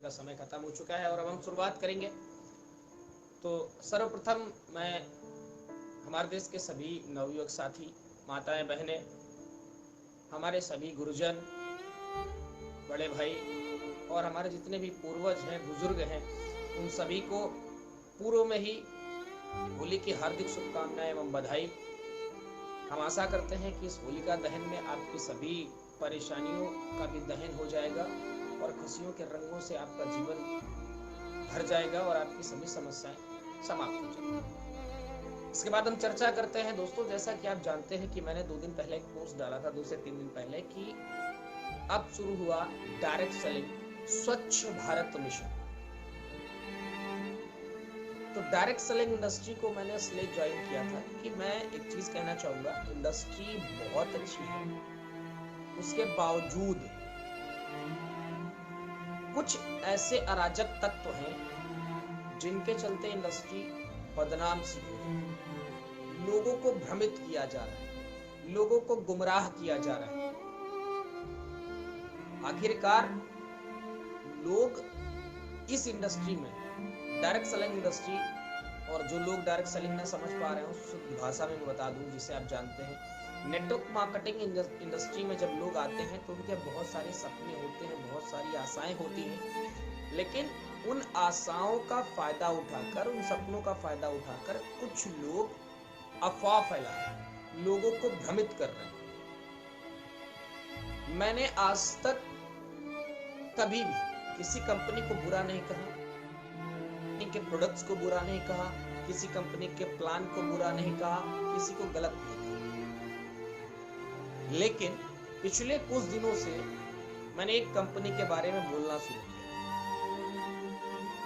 का समय खत्म हो चुका है और अब हम शुरुआत करेंगे। तो सर्वप्रथम मैं हमारे देश के सभी नवयुवक साथी, माताएं, बहनें, हमारे सभी गुरुजन, बड़े भाई और हमारे जितने भी पूर्वज हैं, बुजुर्ग हैं, उन सभी को पूर्व में ही होली की हार्दिक शुभकामनाएं एवं बधाई। हम आशा करते हैं कि इस होलिका दहन में आपकी सभी परेशानियों का भी दहन हो जाएगा और खुशियों के रंगों से आपका जीवन भर जाएगा और आपकी सभी समस्याएं समाप्त हो जाएंगी। इसके बाद हम चर्चा करते हैं। दोस्तों, जैसा कि आप जानते हैं कि मैंने 2 दिन पहले एक पोस्ट डाला था, 2 से 3 दिन पहले, कि अब शुरू हुआ डायरेक्ट सेलिंग स्वच्छ भारत मिशन। तो डायरेक्ट सेलिंग इंडस्ट्री को मैंने इसलिए ज्वाइन किया था कि मैं एक चीज कहना चाहूंगा, इंडस्ट्री बहुत अच्छी है, उसके बावजूद कुछ ऐसे अराजक तत्व हैं जिनके चलते इंडस्ट्री बदनाम सी हो रही है। लोगों को भ्रमित किया जा रहा है, लोगों को गुमराह किया जा रहा है। आखिरकार लोग इस इंडस्ट्री में, डायरेक्ट सेलिंग इंडस्ट्री, और जो लोग डायरेक्ट सेलिंग न समझ पा रहे हैं उस भाषा में मैं बता दूं जिसे आप जानते हैं, नेटवर्क मार्केटिंग इंडस्ट्री में जब लोग आते हैं तो उनके बहुत सारे सपने होते हैं, बहुत सारी आशाएं होती हैं, लेकिन उन आशाओं का फायदा उठाकर, उन सपनों का फायदा उठाकर कुछ लोग अफवाह फैला रहे हैं, लोगों को भ्रमित कर रहे हैं। मैंने आज तक कभी भी किसी कंपनी को बुरा नहीं कहा, कंपनी के प्रोडक्ट्स को बुरा नहीं कहा, किसी कंपनी के प्लान को बुरा नहीं कहा, किसी को गलत नहीं कहा। लेकिन पिछले कुछ दिनों से मैंने एक कंपनी के बारे में बोलना शुरू किया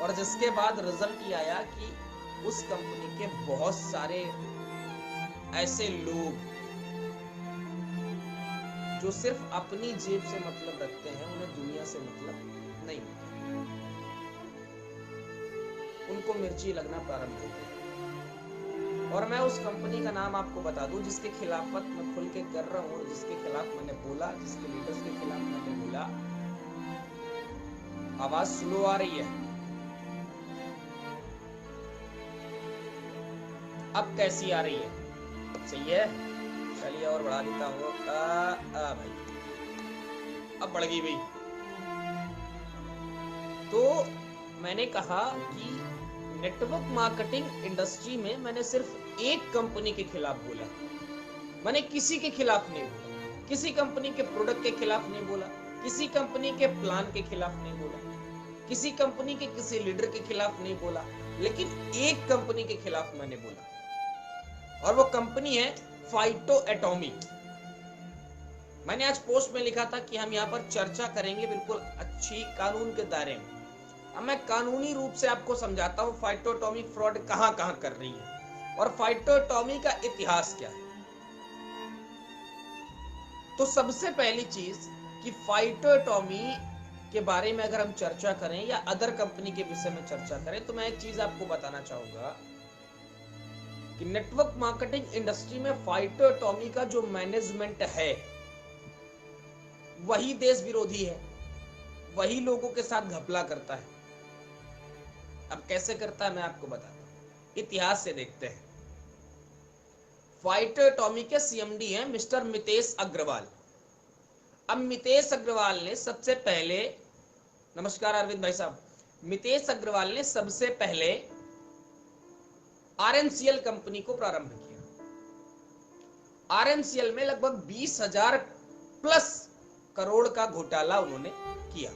और जिसके बाद रिजल्ट ये आया कि उस कंपनी के बहुत सारे ऐसे लोग जो सिर्फ अपनी जेब से मतलब रखते हैं, उन्हें दुनिया से मतलब नहीं होता, उनको मिर्ची लगना प्रारंभ हो गई। और मैं उस कंपनी का नाम आपको बता दूं जिसके खिलाफत मैं खुल के कर रहा हूं, जिसके खिलाफ मैंने बोला, जिसके लीडर्स के खिलाफ मैंने बोला। आवाज स्लो आ रही है, अब कैसी आ रही है? सही है, चलिए और बढ़ा देता हूँ। भाई अब बढ़ गई भाई। तो मैंने कहा कि नेटवर्क मार्केटिंग इंडस्ट्री में मैंने सिर्फ एक कंपनी के खिलाफ बोला, मैंने किसी के खिलाफ नहीं बोला, किसी कंपनी के प्रोडक्ट के खिलाफ नहीं बोला, किसी कंपनी के प्लान के खिलाफ नहीं बोला, किसी कंपनी के किसी लीडर के खिलाफ नहीं बोला, लेकिन एक कंपनी के खिलाफ मैंने बोला और वो कंपनी है फाइटो एटॉमी। मैंने आज पोस्ट में लिखा था कि हम यहाँ पर चर्चा करेंगे बिल्कुल अच्छी कानून के दायरे में। अब मैं कानूनी रूप से आपको समझाता हूं फाइटो एटॉमी फ्रॉड कहां कहां कर रही है और फाइटो एटॉमी का इतिहास क्या है। तो सबसे पहली चीज कि फाइटो एटॉमी के बारे में अगर हम चर्चा करें या अदर कंपनी के विषय में चर्चा करें, तो मैं एक चीज आपको बताना चाहूंगा कि नेटवर्क मार्केटिंग इंडस्ट्री में फाइटो एटॉमी का जो मैनेजमेंट है वही देश विरोधी है, वही लोगों के साथ घपला करता है। अब कैसे करता है मैं आपको बताता हूं, इतिहास से देखते हैं। फाइटो एटॉमी के सीएमडी हैं मिस्टर मितेश अग्रवाल। अब मितेश अग्रवाल ने सबसे पहले, नमस्कार अरविंद भाई साहब, मितेश अग्रवाल ने सबसे पहले आरएनसीएल कंपनी को प्रारंभ किया। आरएनसीएल में लगभग 20,000 प्लस करोड़ का घोटाला उन्होंने किया,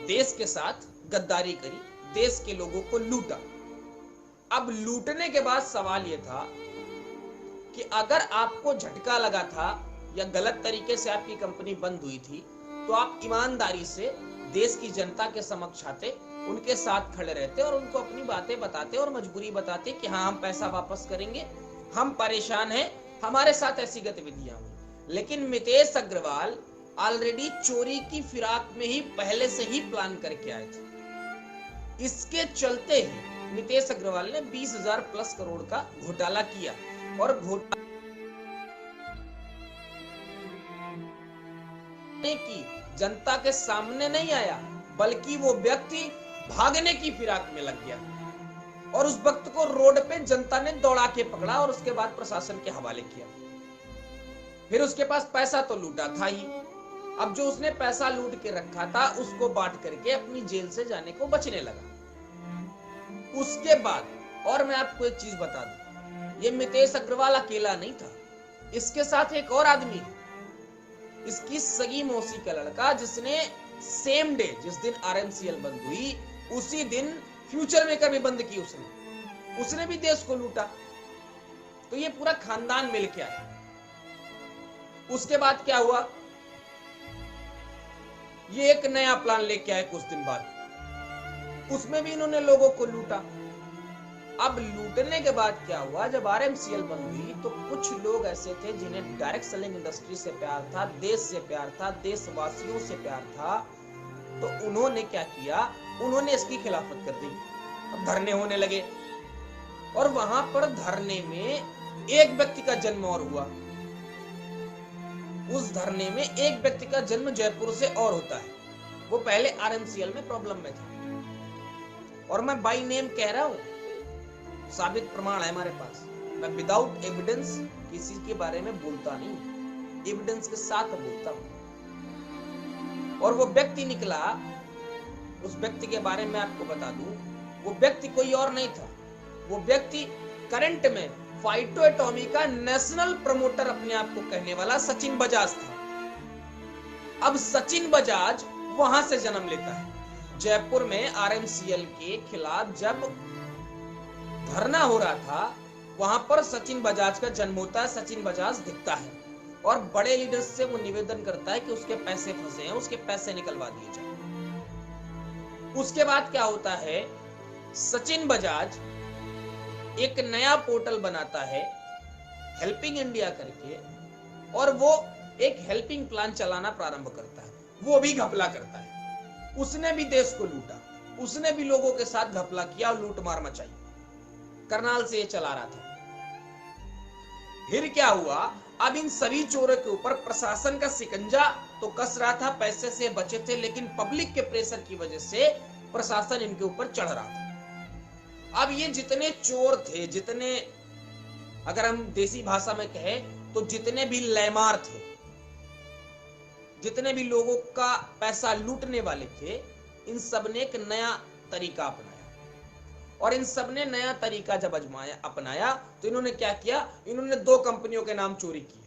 देश के साथ गद्दारी करी, देश के लोगों को लूटा। अब लूटने के बाद सवाल यह था कि अगर आपको झटका लगा था या गलत तरीके से आपकी कंपनी बंद हुई थी, तो आप ईमानदारी से देश की जनता के समक्ष आते, उनके साथ खड़े रहते और उनको अपनी बातें बताते और मजबूरी बताते कि हाँ, हम पैसा वापस करेंगे, हम परेशान हैं, हमारे साथ ऐसी गतिविधियां हुई। लेकिन मितेश अग्रवाल ऑलरेडी चोरी की फिराक में ही पहले से ही प्लान करके आए थे। इसके चलते ही मितेश अग्रवाल ने 20,000 प्लस करोड़ का घोटाला किया और घोटाले की जनता के सामने नहीं आया, बल्कि वो व्यक्ति भागने की फिराक में लग गया और उस वक्त को रोड पे जनता ने दौड़ा के पकड़ा और उसके बाद प्रशासन के हवाले किया। फिर उसके पास पैसा तो लूटा था ही, अब जो उसने पैसा लूट के रखा था उसको बांट करके अपनी जेल से जाने को बचने लगा। उसके बाद, और मैं आपको एक चीज बता दूं, ये मितेश अग्रवाल अकेला नहीं था, इसके साथ एक और आदमी है, इसकी सगी मौसी का लड़का, जिसने सेम डे जिस दिन आरएमसीएल बंद हुई उसी दिन फ्यूचर मेकर भी बंद की उसने भी देश को लूटा। तो ये पूरा खानदान मिल के आया। उसके बाद क्या हुआ, ये एक नया प्लान लेके आए कुछ दिन बाद, उसमें भी इन्होंने लोगों को लूटा। अब लूटने के बाद क्या हुआ, जब आरएमसीएल बंद हुई तो कुछ लोग ऐसे थे जिन्हें डायरेक्ट सेलिंग इंडस्ट्री से प्यार था, देश से प्यार था, देशवासियों से प्यार था, तो उन्होंने क्या किया, उन्होंने इसकी खिलाफत कर दी। अब धरने होने लगे और वहां पर धरने में एक व्यक्ति का जन्म और हुआ। उस धरने में एक व्यक्ति का जन्म जयपुर से और होता है, वो पहले आरएमसीएल में प्रॉब्लम में था और मैं बाय नेम कह रहा हूं, साबित प्रमाण है हमारे पास। मैं विदाउट एविडेंस किसी के बारे में बोलता नहीं, एविडेंस के साथ बोलता हूं। और वो व्यक्ति निकला, उस व्यक्ति के बारे में आपको बता दूं, वो व्यक्ति कोई और नहीं था, वो व्यक्ति करंट में फाइटो एटॉमी का नेशनल प्रमोटर अपने आप को कहने वाला सचिन बजाज था। अब सचिन बजाज वहां से जन्म लेता है। जयपुर में आरएमसीएल के खिलाफ जब धरना हो रहा था, वहां पर सचिन बजाज का जन्म होता है। सचिन बजाज दिखता है और बड़े लीडर्स से वो निवेदन करता है कि उसके पैसे फंसे हैं, उसके पैसे निकलवा दिए जाए। उसके बाद क्या होता है, सचिन बजाज एक नया पोर्टल बनाता है हेल्पिंग इंडिया करके, और वो एक हेल्पिंग प्लान चलाना प्रारंभ करता है। वो भी घपला करता है, उसने भी देश को लूटा, उसने भी लोगों के साथ घपला किया और लूट मार मचाई। करनाल से ये चला रहा था। फिर क्या हुआ, अब इन सभी चोरों के ऊपर प्रशासन का शिकंजा तो कस रहा था, पैसे से बचे थे, लेकिन पब्लिक के प्रेशर की वजह से प्रशासन इनके ऊपर चढ़ रहा था। अब ये जितने चोर थे, जितने, अगर हम देसी भाषा में कहें तो जितने भी लैमार थे, जितने भी लोगों का पैसा लूटने वाले थे, इन सब ने एक नया तरीका अपनाया। और इन सब ने नया तरीका जब अपनाया तो इन्होंने क्या किया, इन्होंने दो कंपनियों के नाम चोरी किए,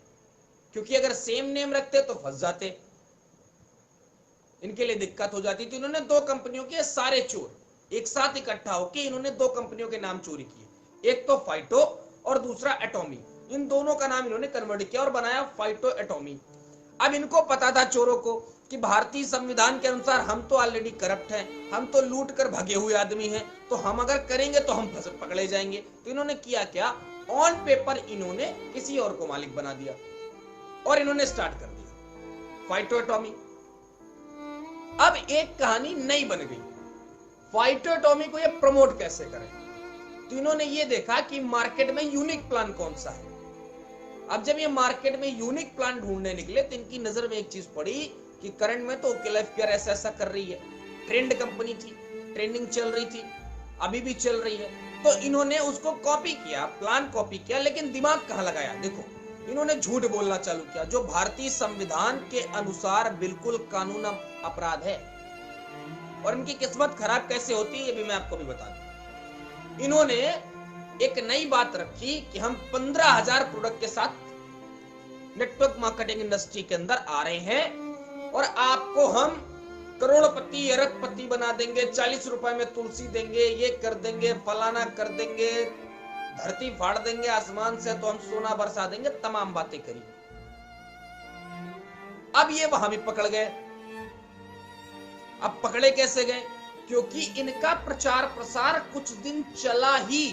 क्योंकि अगर सेम नेम रखते तो फंस जाते, इनके लिए दिक्कत हो जाती। तो इन्होंने दो कंपनियों के सारे चोर एक साथ इकट्ठा होकर इन्होंने दो कंपनियों के नाम चोरी किए, एक तो फाइटो और दूसरा एटॉमी। इन दोनों का नाम इन्होंने कन्वर्ट किया और बनाया फाइटो एटॉमी। अब इनको पता था चोरों को कि भारतीय संविधान के अनुसार हम तो ऑलरेडी करप्ट हैं, हम तो लूट कर भगे हुए आदमी हैं, तो हम अगर करेंगे तो हम पकड़े जाएंगे। तो इन्होंने किया क्या, ऑन पेपर इन्होंने किसी और को मालिक बना दिया और इन्होंने स्टार्ट कर दिया फाइटो एटॉमी। अब एक कहानी नई बन गई, फाइटो एटॉमी को ये प्रमोट कैसे करें। तो इन्होंने ये देखा कि मार्केट में यूनिक प्लान कौन सा है। अब जब ये मार्केट में यूनिक प्लान ढूंढने निकले तो इनकी नजर में एक चीज पड़ी कि करंट में तो ओके लाइफ केयर ऐसा ऐसा कर रही है, ट्रेंड कंपनी थी, ट्रेंडिंग चल रही थी, अभी भी चल रही है। तो इन्होंने उसको कॉपी किया, प्लान कॉपी किया, लेकिन दिमाग कहां लगाया, देखो इन्होंने झूठ बोलना चालू किया, जो भारतीय संविधान के अनुसार बिल्कुल कानून अपराध है। और इनकी किस्मत खराब कैसे होती है ये भी मैं आपको भी बता दूं। इन्होंने एक नई बात रखी कि हम 15,000 प्रोडक्ट के साथ नेटवर्क मार्केटिंग इंडस्ट्री के अंदर आ रहे हैं और आपको हम करोड़पति अरबपति बना देंगे, 40 रुपए में तुलसी देंगे, ये कर देंगे, फलाना कर देंगे, धरती फाड़ देंगे आसमान से तो हम सोना बरसा देंगे, तमाम बातें करी। अब ये वहां भी पकड़ गए। अब पकड़े कैसे गए, क्योंकि इनका प्रचार प्रसार कुछ दिन चला ही,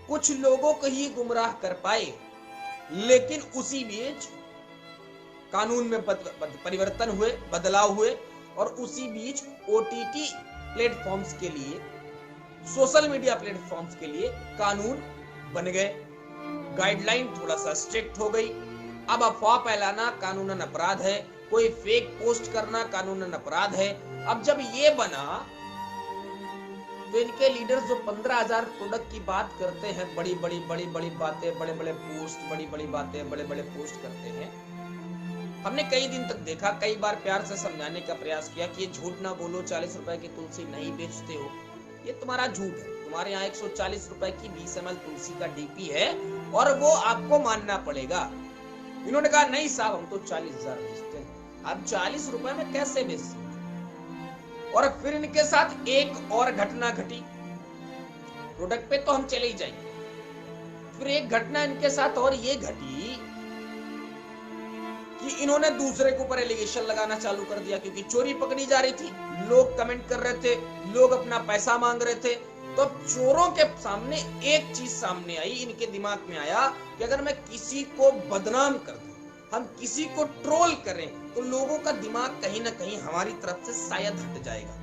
कुछ लोगों को ही गुमराह कर पाए, लेकिन उसी बीच कानून में परिवर्तन हुए, बदलाव हुए, और उसी बीच ओटीटी प्लेटफॉर्म्स के लिए, सोशल मीडिया प्लेटफॉर्म्स के लिए कानून बन गए, गाइडलाइन थोड़ा सा स्ट्रिक्ट हो गई। अब अफवाह फैलाना कानूनन अपराध है, कोई फेक पोस्ट करना कानूनन अपराध है। अब जब ये बना तो इनके लीडर्स जो 15,000 प्रोडक्ट की बात करते हैं, बड़ी बड़ी बातें, बड़े बड़े पोस्ट, बड़ी बड़ी बातें, बड़े बड़े पोस्ट करते हैं। हमने कई दिन तक देखा, कई बार प्यार से समझाने का प्रयास किया कि ये झूठ ना बोलो, 40 रुपए की तुलसी नहीं बेचते हो, ये तुम्हारा झूठ है। तुम्हारे यहाँ 140 रुपए की 20 ml तुलसी का डीपी है और वो आपको मानना पड़ेगा। इन्होंने कहा नहीं साहब, हम तो 40,000 बेचते हैं। अब 40 रुपए में कैसे बेच सकते? और फिर इनके साथ एक और घटना घटी। प्रोडक्ट पे तो हम चले ही जाएंगे। फिर एक घटना इनके साथ और ये घटी कि इन्होंने दूसरे के ऊपर एलिगेशन लगाना चालू कर दिया, क्योंकि चोरी पकड़ी जा रही थी, लोग कमेंट कर रहे थे, लोग अपना पैसा मांग रहे थे। तो चोरों के सामने एक चीज सामने आई, इनके दिमाग में आया कि अगर मैं किसी को बदनाम कर दूं, हम किसी को ट्रोल करें, तो लोगों का दिमाग कहीं ना कहीं हमारी तरफ से शायद हट जाएगा।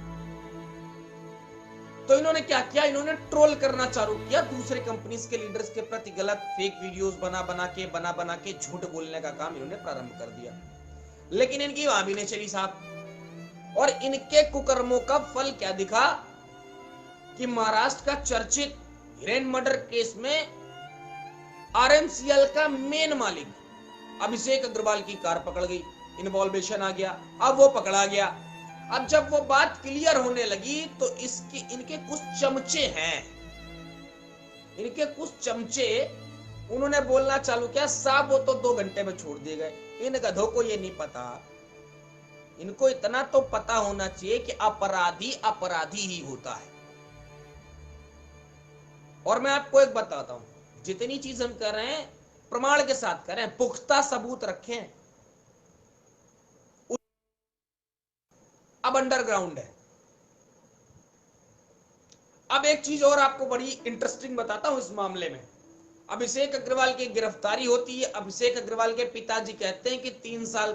तो इन्होंने क्या किया, इन्होंने ट्रोल करना चालू किया, दूसरे कंपनीज के लीडर्स के प्रति गलत फेक वीडियोस बना बना के झूठ बोलने का काम इन्होंने प्रारंभ कर दिया। लेकिन इनकी वहां भी नहीं चली साहब। और इनके कुकर्मों का फल क्या दिखा कि महाराष्ट्र का चर्चित हिरेन मर्डर केस में आरएमसीएल का मेन मालिक अभिषेक अग्रवाल की कार पकड़ गई, इन्वॉल्वेशन आ गया, अब वो पकड़ा गया। अब जब वो बात क्लियर होने लगी तो इनके कुछ चमचे हैं, इनके कुछ चमचे, उन्होंने बोलना चालू किया साहब वो तो 2 घंटे में छोड़ दिए गए। इन गधों को ये नहीं पता, इनको इतना तो पता होना चाहिए कि अपराधी अपराधी ही होता है। और मैं आपको एक बताता हूं, जितनी चीज हम कर रहे हैं प्रमाण के साथ करें, पुख्ता सबूत रखें। अब अंडरग्राउंड है। अब एक चीज और आपको बड़ी इंटरेस्टिंग बताता हूं इस मामले में। अभिषेक अग्रवाल की गिरफ्तारी होती है। अभिषेक अग्रवाल के पिताजी कहते हैं कि 3 साल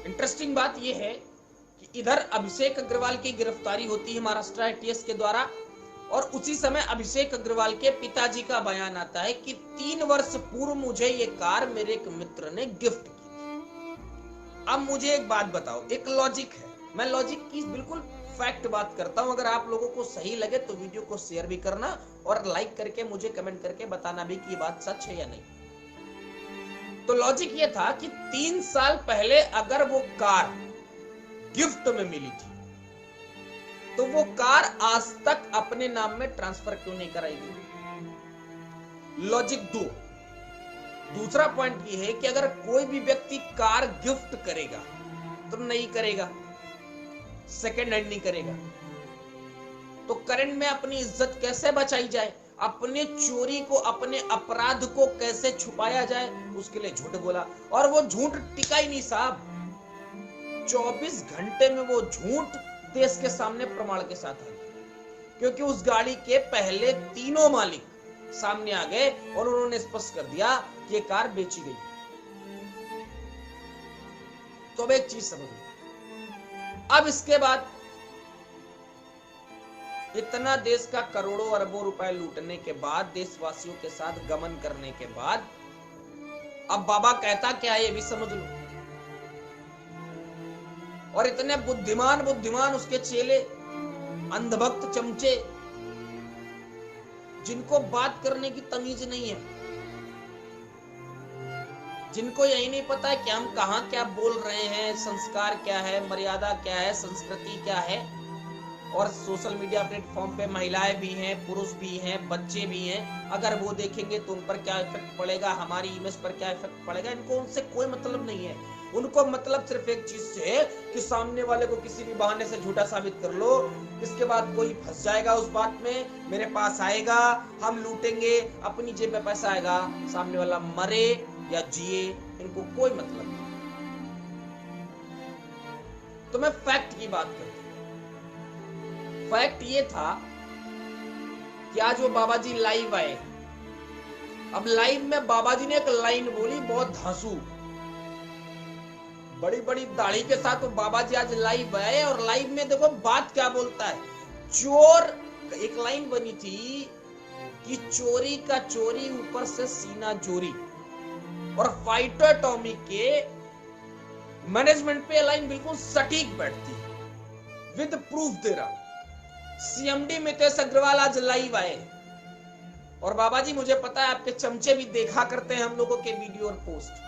इंटरेस्टिंग बात यह है कि इधर अभिषेक अग्रवाल की गिरफ्तारी होती है महाराष्ट्र एटीएस के द्वारा, और उसी समय अभिषेक अग्रवाल के पिताजी का बयान आता है कि 3 वर्ष पूर्व मुझे ये कार मेरे एक मित्र ने गिफ्ट की थी। अब मुझे एक बात बताओ, एक लॉजिक है, मैं लॉजिक की बिल्कुल फैक्ट बात करता हूं। अगर आप लोगों को सही लगे तो वीडियो को शेयर भी करना और लाइक करके मुझे कमेंट करके बताना भी कि ये बात सच है या नहीं। तो लॉजिक ये था कि 3 साल पहले अगर वो कार गिफ्ट में मिली थी तो वो कार आज तक अपने नाम में ट्रांसफर क्यों नहीं कराई गई? लॉजिक 2। दूसरा पॉइंट ये है कि अगर कोई भी व्यक्ति कार गिफ्ट करेगा तो नहीं करेगा, सेकेंड हैंड नहीं करेगा, तो करंट में अपनी इज्जत कैसे बचाई जाए, अपने चोरी को, अपने अपराध को कैसे छुपाया जाए, उसके लिए झूठ बोला। और वो झूठ टिका ही नहीं साहब, 24 घंटे में वो झूठ देश के सामने प्रमाण के साथ आ गया, क्योंकि उस गाड़ी के पहले 3 मालिक सामने आ गए और उन्होंने स्पष्ट कर दिया कि ये कार बेची गई। तो अब एक चीज समझो, अब इसके बाद इतना देश का करोड़ों अरबों रुपए लूटने के बाद, देशवासियों के साथ गमन करने के बाद, अब बाबा कहता क्या है ये भी समझ लो। और इतने बुद्धिमान उसके चेले, अंधभक्त चमचे, जिनको बात करने की तमीज नहीं है, जिनको यही नहीं पता है कि हम कहां क्या बोल रहे हैं, संस्कार क्या है, मर्यादा क्या है, संस्कृति क्या है। और सोशल मीडिया प्लेटफॉर्म पे महिलाएं भी हैं, पुरुष भी हैं, बच्चे भी हैं, अगर वो देखेंगे तो उन पर क्या इफेक्ट पड़ेगा, हमारी इमेज पर क्या इफेक्ट पड़ेगा, इनको उनसे कोई मतलब नहीं है। उनको मतलब सिर्फ एक चीज से है कि सामने वाले को किसी भी बहाने से झूठा साबित कर लो, इसके बाद कोई फंस जाएगा उस बात में, मेरे पास आएगा, हम लूटेंगे, अपनी जेब में पैसा आएगा, सामने वाला मरे या जिए, इनको कोई मतलब नहीं। तो मैं फैक्ट की बात करता हूं। फैक्ट ये था कि आज वो बाबा जी लाइव आए। अब लाइव में बाबा जी ने एक लाइन बोली, बहुत धांसू, बड़ी बड़ी दाढ़ी के साथ वो बाबा जी आज लाइव आए, और लाइव में देखो बात क्या बोलता है, चोर एक लाइन बनी थी कि चोरी का चोरी ऊपर से सीना चोरी, और फाइटर एटॉमिक के मैनेजमेंट पे लाइन बिल्कुल सटीक बैठती है, विद प्रूफ दे रहा हूं। सीएमडी मितेश अग्रवाल आज लाइव आए, और बाबा जी मुझे पता है आपके चमचे भी देखा करते हैं हम लोगों के वीडियो और पोस्ट।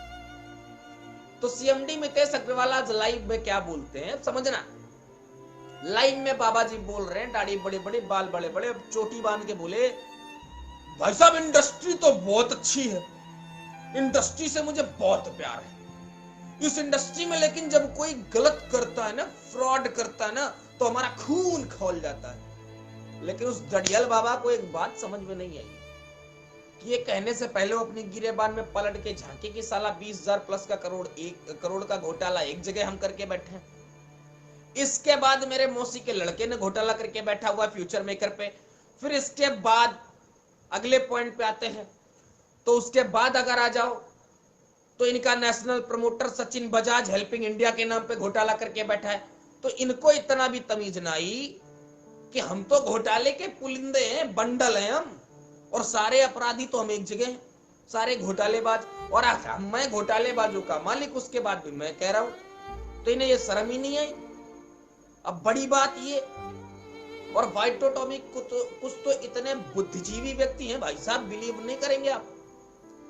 तो सीएमडी मितेश अग्रवाल आज लाइव में क्या बोलते हैं समझना। लाइव में बाबा जी बोल रहे हैं, दाढ़ी बड़े बड़े, बाल बड़े बड़े, चोटी बांध के बोले, भाई साहब इंडस्ट्री तो बहुत अच्छी है, इंडस्ट्री से मुझे बहुत प्यार है इस इंडस्ट्री में, लेकिन जब कोई गलत करता है ना, फ्रॉड करता है ना, तो हमारा खून खौल जाता है। लेकिन उस दड़ियल बाबा को एक बात समझ में नहीं आई कि ये कहने से पहले वो अपनी गिरेबान में पलट के झांके कि साला 20,000 प्लस का करोड़ का घोटाला एक जगह हम करके बैठे हैं। इसके बाद मेरे मौसी के लड़के ने घोटाला करके बैठा हुआ फ्यूचर मेकर पे। फिर इसके बाद अगले पॉइंट पे आते हैं, तो उसके बाद अगर आ जाओ तो इनका national promoter Sachin Bajaj helping India के नाम पे घोटाला करके बैठा है। तो इनको इतना भी तमीज ना आई कि हम तो घोटाले के पुलिंदे हैं, बंडल हैं हम, और सारे अपराधी तो हम एक जगह हैं, सारे घोटालेबाज, और मैं घोटालेबाजों का मालिक, उसके बाद भी मैं कह रहा हूं। तो इन्हें ये शर्म ही नहीं आई। अब बड़ी बात ये, और फाइटर एटॉमिक को तो कुछ तो इतने बुद्धिजीवी व्यक्ति हैं भाई साहब, बिलीव नहीं करेंगे आप,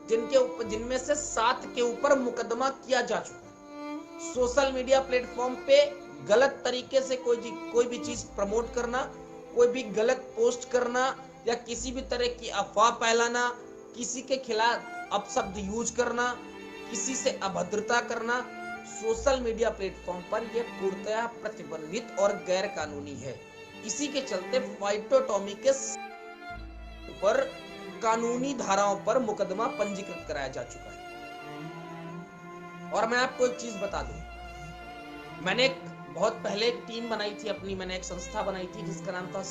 जिनमें से 7 के ऊपर मुकदमा किया जा चुका है। सोशल मीडिया प्लेटफॉर्म पे गलत तरीके से कोई भी चीज प्रमोट करना, कोई भी गलत पोस्ट करना, या किसी भी तरह की अफवाह फैलाना, किसी के खिलाफ अपशब्द यूज करना, किसी से अभद्रता करना, सोशल मीडिया प्लेटफॉर्म पर यह पूर्णतः प्रतिबंधित और गैर कानूनी है। इसी के चलते फाइटर एटॉमिक के ऊपर कानूनी धाराओं पर मुकदमा पंजीकृत कराया जा चुका है। और मैं आपको एक चीज बता दूं, मैंने बहुत पहले एक टीम बनाई थी अपनी, मैंने एक संस्था बनाई थी जिसका नाम था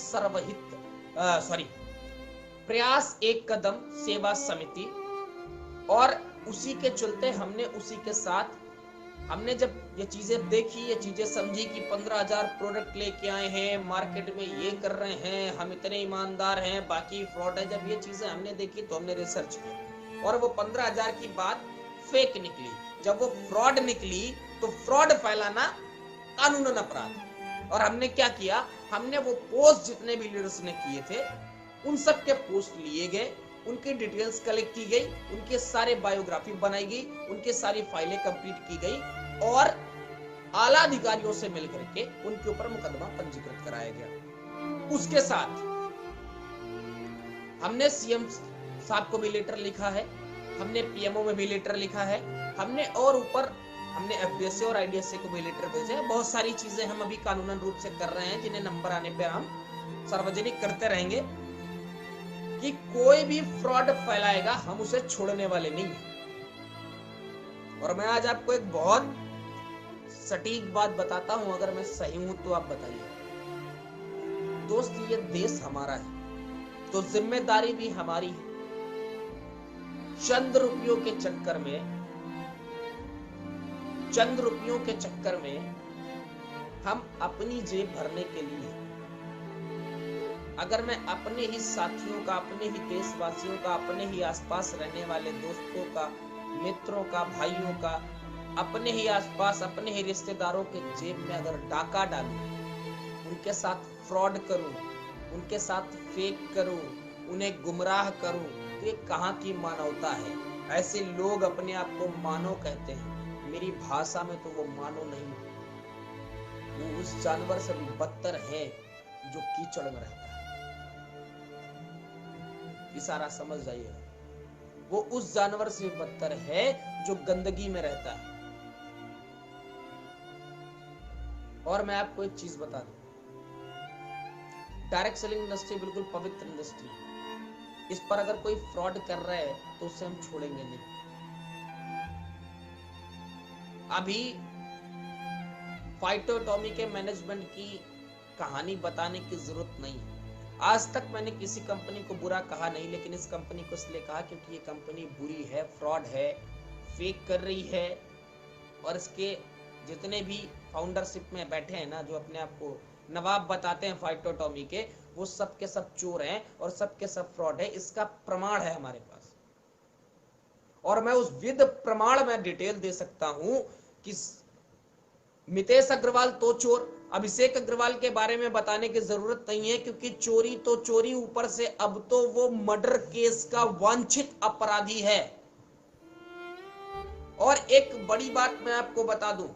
प्रयास एक कदम सेवा समिति, और उसी के चलते हमने उसी के साथ हमने जब ये चीजें देखी, ये चीजें समझी कि 15,000 प्रोडक्ट लेके आए हैं, मार्केट में ये कर रहे हैं, हम इतने ईमानदार हैं, बाकी फ्रॉड है, जब ये चीजें हमने देखी तो हमने रिसर्च किया, और वो 15,000 की बात फेक निकली। जब वो फ्रॉड निकली तो फ्रॉड फैलाना कानूनन अपराध। और हमने क्या किया, हमने वो पोस्ट जितने भी लीडर्स ने किए थे उन सब के पोस्ट लिए गए, उनकी डिटेल्स कलेक्ट की गई, उनके सारे बायोग्राफी बनाई गई, उनके सारी फाइलें कंप्लीट की गई, और आला अधिकारियों से मिलकर के उनके ऊपर मुकदमा पंजीकृत कराया गया। उसके साथ हमने सीएम साहब को भी लेटर लिखा है, हमने पीएमओ में भी लेटर लिखा है, हमने और ऊपर हमने एफडीएसए और आईडीएसए को भी लेटर भेजे हैं। बहुत सारी चीजें हम अभी कानूनन रूप से कर रहे हैं, जिन्हें नंबर आने पे हम सार्वजनिक करते रहेंगे। कि कोई भी फ्रॉड फैलाएगा हम उसे छोड़ने वाले नहीं हैं। और मैं आज आपको एक बहुत सटीक बात बताता हूं, अगर मैं सही हूं तो आप बताइए। दोस्त, ये देश हमारा है तो जिम्मेदारी भी हमारी है। चंद रुपयों के चक्कर में हम अपनी जेब भरने के लिए, अगर मैं अपने ही साथियों का, अपने ही देशवासियों का, अपने ही आसपास रहने वाले दोस्तों का, मित्रों का, भाइयों का, अपने ही आसपास अपने ही रिश्तेदारों के जेब में अगर डाका डालूं, उनके साथ फ्रॉड करूं, उनके साथ फेक करूं, उन्हें गुमराह करूं, तो ये कहां की मानवता है। ऐसे लोग अपने आप को मानव कहते हैं, मेरी भाषा में तो वो मानव नहीं, वो उस जानवर से भी बदतर है जो कीचड़ में रहता है। इशारा समझ जाइए, वो उस जानवर से बदतर है जो गंदगी में रहता है। और मैं आपको एक चीज बता दूं, डायरेक्ट सेलिंग इंडस्ट्री बिल्कुल पवित्र इंडस्ट्री है। इस पर अगर कोई फ्रॉड कर रहा है तो उसे हम छोड़ेंगे नहीं। अभी फाइटर एटॉमिक के मैनेजमेंट की कहानी बताने की जरूरत नहीं है। आज तक मैंने किसी कंपनी को बुरा कहा नहीं, लेकिन इस कंपनी को इसलिए कहा क्योंकि ये कंपनी बुरी है, फ्रॉड है, फेक कर रही है, और इसके जितने भी फाउंडरशिप में बैठे हैं ना, जो अपने आप को नवाब बताते हैं फाइटोटॉमी के, वो सब के सब चोर हैं और सब के सब फ्रॉड है। इसका प्रमाण है हमारे पास, और मैं उस विद प्रमाण में डिटेल दे सकता हूं कि मितेश अग्रवाल तो चोर, अभिषेक अग्रवाल के बारे में बताने की जरूरत नहीं है, क्योंकि चोरी तो चोरी, ऊपर से अब तो वो मर्डर केस का वांछित अपराधी है। और एक बड़ी बात मैं आपको बता दूं,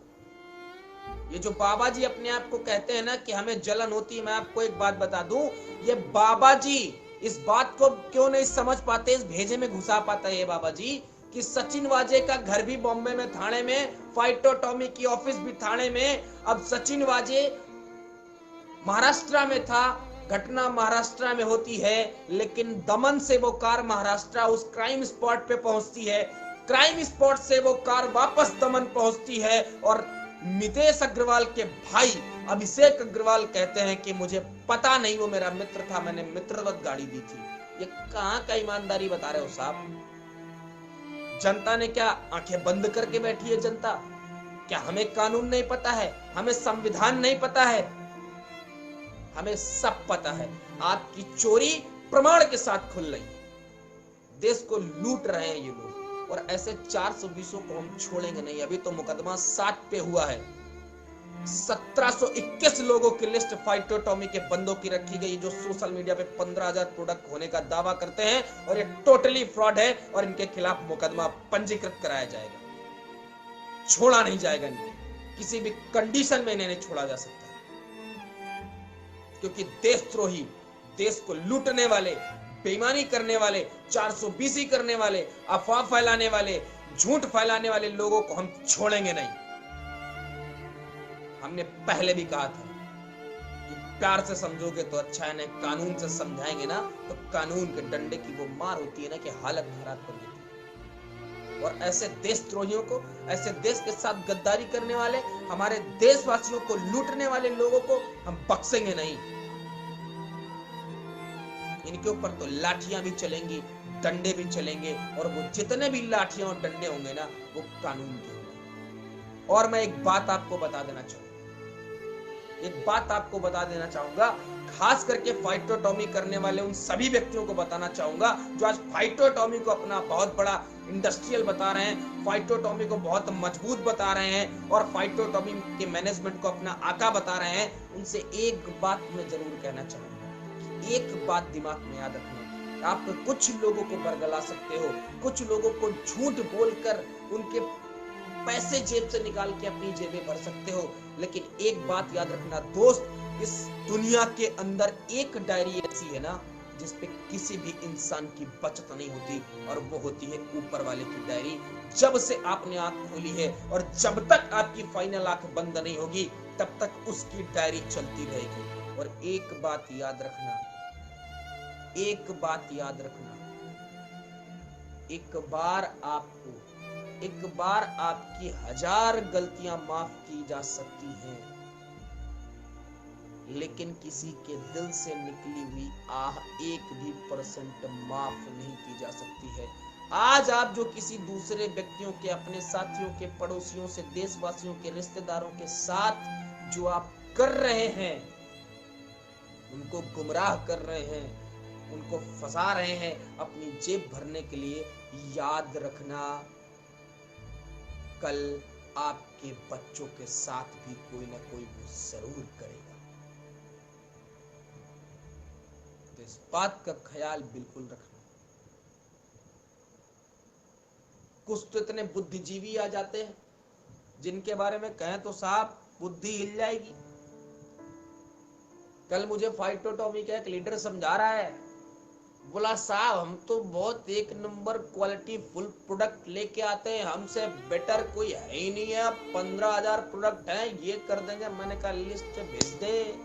ये जो बाबा जी अपने आप को कहते हैं ना कि हमें जलन होती है, मैं आपको एक बात बता दूं, ये बाबा जी इस बात को क्यों नहीं समझ पाते, इस भेजे में घुसा पाता है ये बाबा जी, कि सचिन वाजे का घर भी बॉम्बे में थाने में, फाइटोटॉमी की ऑफिस भी थाने में। अब सचिन वाजे महाराष्ट्र में था, घटना महाराष्ट्र में होती है, लेकिन दमन से वो कार महाराष्ट्र उस क्राइम स्पॉट पे पहुंचती है, क्राइम स्पॉट से वो कार वापस दमन पहुंचती है। और मितेश अग्रवाल के भाई अभिषेक अग्रवाल कहते हैं कि मुझे पता नहीं, वो मेरा मित्र था, मैंने मित्रवत गाड़ी दी थी। ये कहां का ईमानदारी बता रहे हो साहब? जनता ने क्या आंखें बंद करके बैठी है जनता? क्या हमें कानून नहीं पता है? हमें संविधान नहीं पता है? हमें सब पता है। आपकी चोरी प्रमाण के साथ खुल रही है, देश को लूट रहे हैं ये लोग, और ऐसे 420 को हम छोड़ेंगे नहीं। अभी तो मुकदमा 7 पे हुआ है, 1721 लोगों की लिस्ट फाइटोटॉमी के बंदों की रखी गई, जो सोशल मीडिया पे 15,000 प्रोडक्ट होने का दावा करते हैं, और ये टोटली फ्रॉड है, और इनके खिलाफ मुकदमा पंजीकृत कराया जाएगा। छोड़ा नहीं जाएगा इनको, किसी भी कंडीशन में इन्हें नहीं छोड़ा जा सकता, क्योंकि देशद्रोही, देश को लूटने वाले, बेईमानी करने वाले, 420 करने वाले, अफवाह फैलाने वाले, झूठ फैलाने वाले लोगों को हम छोड़ेंगे नहीं। हमने पहले भी कहा था कि प्यार से समझोगे तो अच्छा है, नहीं कानून से समझाएंगे ना तो कानून के डंडे की वो मार होती है ना कि हालत खराब कर देती है। और ऐसे देशद्रोहियों को, ऐसे देश के साथ गद्दारी करने वाले, हमारे देशवासियों को लूटने वाले लोगों को हम बख्शेंगे नहीं। इनके ऊपर तो लाठियां भी चलेंगी, डंडे भी चलेंगे, और वो जितने भी लाठियां और डंडे होंगे ना वो कानून के होंगे। और मैं एक बात आपको बता देना चाहूंगा, खास करके फाइटोटॉमी करने वाले उन सभी व्यक्तियों को बताना चाहूंगा जो आज फाइटोटॉमी को अपना बहुत बड़ा इंडस्ट्रियल बता रहे हैं, फाइटोटॉमी को बहुत मजबूत बता रहे हैं, और फाइटोटॉमी के मैनेजमेंट को अपना आका बता रहे हैं। उनसे एक बात मैं जरूर कहना चाहूंगा, एक बात दिमाग में याद रखना, आप कुछ लोगों को बरगला सकते हो, कुछ लोगों को झूठ बोलकर उनके पैसे जेब से निकाल के अपनी जेबें भर सकते हो, लेकिन एक बात याद रखना दोस्त, इस दुनिया के अंदर एक डायरी ऐसी है ना जिस पे किसी भी इंसान की बचत नहीं होती, और वो होती है ऊपर वाले की डायरी। जब से आपने आंख खोली है और जब तक आपकी फाइनल आंख बंद नहीं होगी तब तक उसकी डायरी चलती रहेगी। और एक बात याद रखना, एक बात याद रखना, एक बार आपकी 1000 गलतियां माफ की जा सकती हैं, लेकिन किसी के दिल से निकली हुई आह 1% माफ नहीं की जा सकती है। आज आप जो किसी दूसरे व्यक्तियों के, अपने साथियों के, पड़ोसियों से, देशवासियों के, रिश्तेदारों के साथ जो आप कर रहे हैं, उनको गुमराह कर रहे हैं, उनको फंसा रहे हैं अपनी जेब भरने के लिए, याद रखना कल आपके बच्चों के साथ भी कोई ना कोई वो जरूर करेगा। तो इस बात का ख्याल बिल्कुल रखना। कुछ तो इतने बुद्धिजीवी आ जाते हैं जिनके बारे में कहें तो साहब बुद्धि हिल जाएगी। कल मुझे फाइटोटॉमी का एक लीडर समझा रहा है, बोला साहब हम तो बहुत एक नंबर क्वालिटी फुल प्रोडक्ट लेके आते हैं, हमसे बेटर कोई है ही नहीं है, 15,000 प्रोडक्ट है, ये कर देंगे। मैंने कहा लिस्ट भेज दे।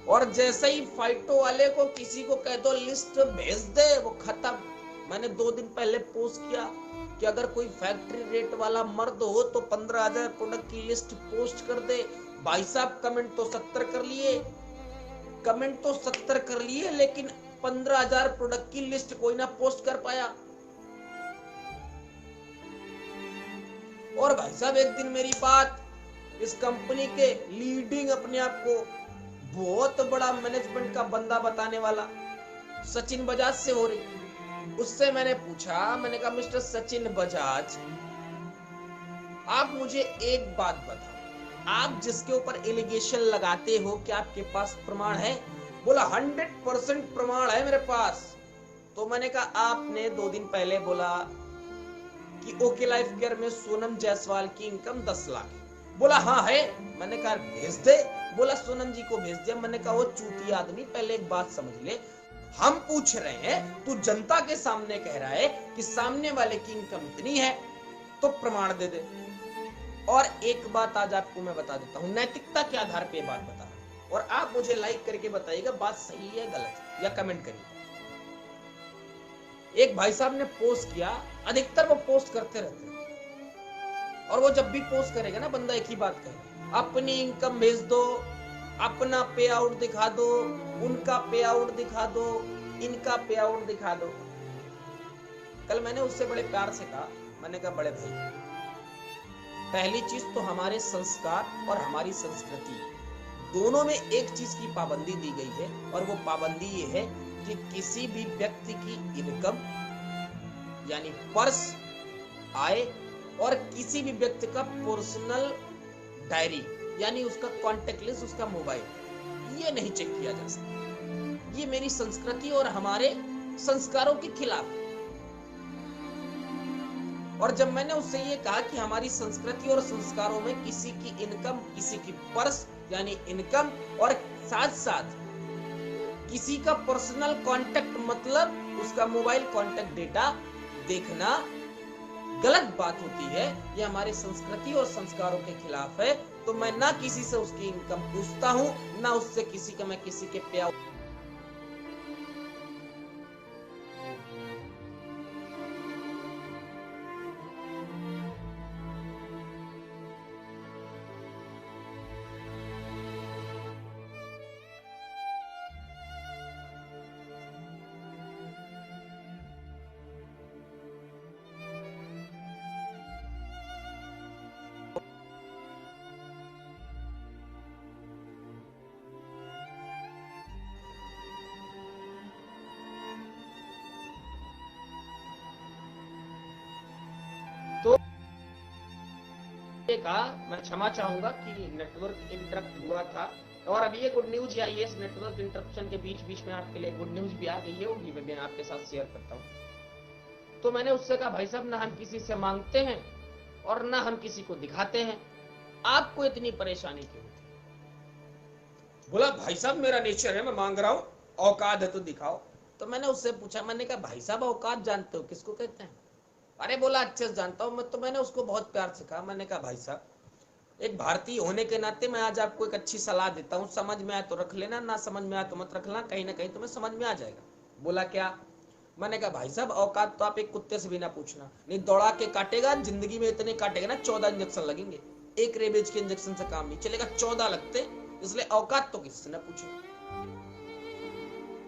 और जैसे ही फाइटो वाले को किसी को कह दो लिस्ट भेज दे, वो खत्म। मैंने 2 दिन पहले पोस्ट किया कि अगर कोई फैक्ट्री रेट वाला मर्द हो तो 15,000 प्रोडक्ट की लिस्ट पोस्ट कर दे। भाई साहब कमेंट तो 70 कर लिए, लेकिन 15,000 प्रोडक्ट की लिस्ट कोई ना पोस्ट कर पाया। और भाई साहब एक दिन मेरी बात इस कंपनी के लीडिंग अपने आप को बहुत बड़ा मैनेजमेंट का बंदा बताने वाला सचिन बजाज से हो रही। उससे मैंने पूछा, मैंने कहा मिस्टर सचिन बजाज, आप मुझे एक बात बताओ, आप जिसके ऊपर एलिगेशन लगाते हो क्या आपके पास प्रमाण है? बोला 100% प्रमाण है मेरे पास। तो मैंने कहा आपने 2 दिन पहले बोला कि ओके लाइफ केयर में सोनम जायसवाल की इनकम 10 लाख। बोला हाँ है। मैंने कहा भेज दे। बोला सोनम जी को भेज दिया। मैंने कहा वो चूती आदमी, पहले एक बात समझ ले, हम पूछ रहे हैं, तू जनता के सामने कह रहा है कि सामने वाले की इनकम इतनी है, तो प्रमाण दे दे। और एक बात आज आपको मैं बता देता हूं, नैतिकता के आधार पे बात बता रहा हूं, और आप मुझे लाइक करके बताइएगा बात सही है गलत है, या कमेंट करिए। एक भाई साहब ने पोस्ट किया, अधिकतर वो पोस्ट करते रहते हैं, और वो जब भी पोस्ट करेगा ना बंदा एक ही बात करेगा, अपनी इनकम भेज दो, अपना पे आउट दिखा दो, उनका पे आउट दिखा दो, इनका पे आउट दिखा दो। कल मैंने उससे बड़े प्यार से कहा, मैंने कहा बड़े भाई, पहली चीज तो हमारे संस्कार और हमारी संस्कृति दोनों में एक चीज की पाबंदी दी गई है, और वो पाबंदी ये है कि किसी भी व्यक्ति की इनकम यानी पर्स, आय, और किसी भी व्यक्ति का पर्सनल डायरी यानी उसका कॉन्टेक्ट लिस्ट, उसका मोबाइल, ये नहीं चेक किया जा सकता। ये मेरी संस्कृति और हमारे संस्कारों के खिलाफ है। और जब मैंने उससे ये कहा कि हमारी संस्कृति और संस्कारों में किसी की इनकम, किसी की पर्स यानी इनकम, और साथ साथ किसी का पर्सनल कांटेक्ट मतलब उसका मोबाइल कांटेक्ट डेटा देखना गलत बात होती है, ये हमारी संस्कृति और संस्कारों के खिलाफ है। तो मैं ना किसी से उसकी इनकम पूछता हूं, ना उससे किसी का मैं किसी के पे तो कहा, मैं क्षमा चाहूंगा कि नेटवर्क इंटरप्ट हुआ था, और अभी ये गुड न्यूज आई है, इस नेटवर्क इंटरप्शन के बीच बीच में आपके लिए गुड न्यूज भी आ गई है, वो भी मैं आपके साथ शेयर करता हूँ। तो मैंने उससे कहा भाई साहब, ना हम किसी से मांगते हैं और ना हम किसी को दिखाते हैं, आपको इतनी परेशानी क्यों होती? बोला भाई साहब मेरा नेचर है, मैं मांग रहा हूं, औकात है तो दिखाओ। तो मैंने उससे पूछा, मैंने कहा भाई साहब औकात जानते हो किसको कहते हैं? अरे बोला अच्छे से जानता हूं मैं। तो मैंने उसको बहुत प्यार से कहा, मैंने कहा भाई साहब, एक भारतीय होने के नाते मैं आज आपको एक अच्छी सलाह देता हूं, समझ में आए तो रख लेना, ना समझ में आए तो मत रखना, कहीं ना कहीं तुम्हें समझ में आ जाएगा। बोला क्या? मैंने कहा भाई साहब औकात तो आप एक कुत्ते से भी ना पूछना, नहीं दौड़ा के काटेगा, जिंदगी में इतने काटेगा ना 14 इंजेक्शन लगेंगे, एक रेबीज के इंजेक्शन से काम नहीं चलेगा, 14 लगते, इसलिए औकात तो किसी से ना पूछना।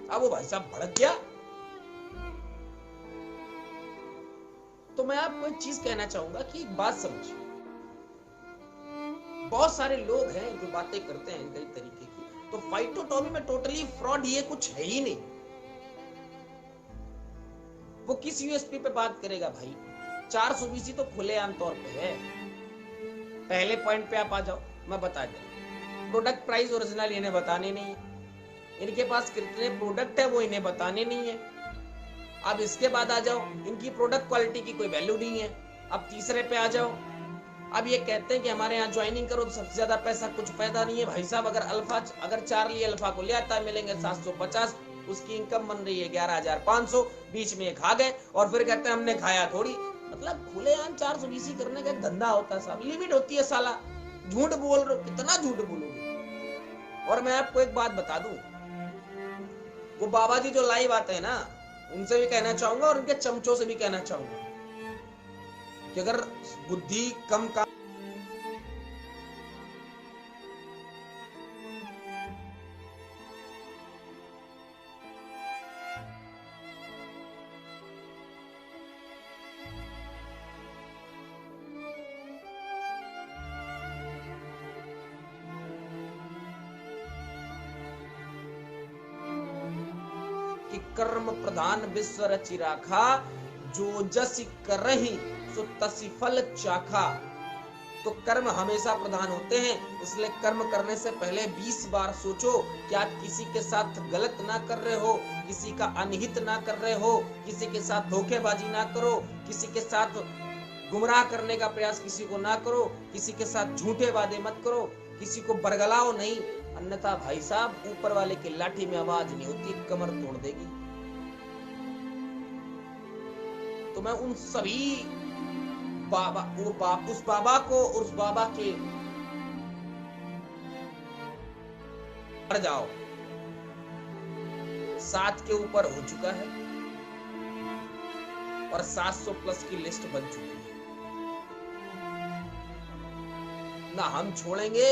अब वो भाई साहब भड़क गया। तो मैं आपको एक चीज कहना चाहूंगा कि एक बात समझिए, बहुत सारे लोग हैं जो बातें करते हैं कई तरीके की, तो फाइटोटॉमी में टोटली फ्रॉड ये कुछ है ही नहीं। वो किस यूएसपी पे बात करेगा भाई? 420 तो खुलेआम तौर पे है। पहले पॉइंट पे आप आ जाओ, मैं बता दूं, प्रोडक्ट प्राइस ओरिजिनल इन्हें बताने नहीं है, इनके पास कितने प्रोडक्ट है वो इन्हें बताने नहीं है। अब इसके बाद आ जाओ, इनकी प्रोडक्ट क्वालिटी की कोई वैल्यू नहीं है। अब तीसरे पे आ जाओ, अब ये कहते हैं कि हमारे यहाँ ज्वाइनिंग करो तो सबसे ज्यादा पैसा, कुछ फायदा नहीं है भाई साहब। अगर चार्ली अल्फा को ले आता है मिलेंगे 750, उसकी इनकम बन रही है 11,500, बीच में खा गए और फिर कहते हैं हमने खाया थोड़ी। मतलब खुलेआम 420 करने का एक धंधा होता है साहब, लिमिट होती है साला। झूठ बोल रहे हो, कितना झूठ बोलोगे? और मैं आपको एक बात बता दूं, वो बाबा जी जो लाइव आते हैं ना, उनसे भी कहना चाहूंगा और उनके चमचों से भी कहना चाहूंगा कि अगर बुद्धि कम का कि कर्म प्रधान विश्व रचि राखा, जो जसि करहि सो तसि फल चाखा। तो कर्म हमेशा प्रधान होते हैं, इसलिए कर्म करने से पहले 20 बार सोचो कि आप किसी के साथ गलत ना कर रहे हो, किसी का अनहित ना कर रहे हो, किसी के साथ धोखेबाजी ना करो, किसी के साथ गुमराह करने का प्रयास किसी को ना करो, किसी के साथ झूठे वादे मत करो, किसी को बरगलाओ नहीं, अन्यथा भाई साहब ऊपर वाले की लाठी में आवाज नहीं होती, कमर तोड़ देगी। तो मैं उन सभी बाबा, उस बाबा को, उस बाबा के मर जाओ, 7 के ऊपर हो चुका है और 700 प्लस की लिस्ट बन चुकी है। ना हम छोड़ेंगे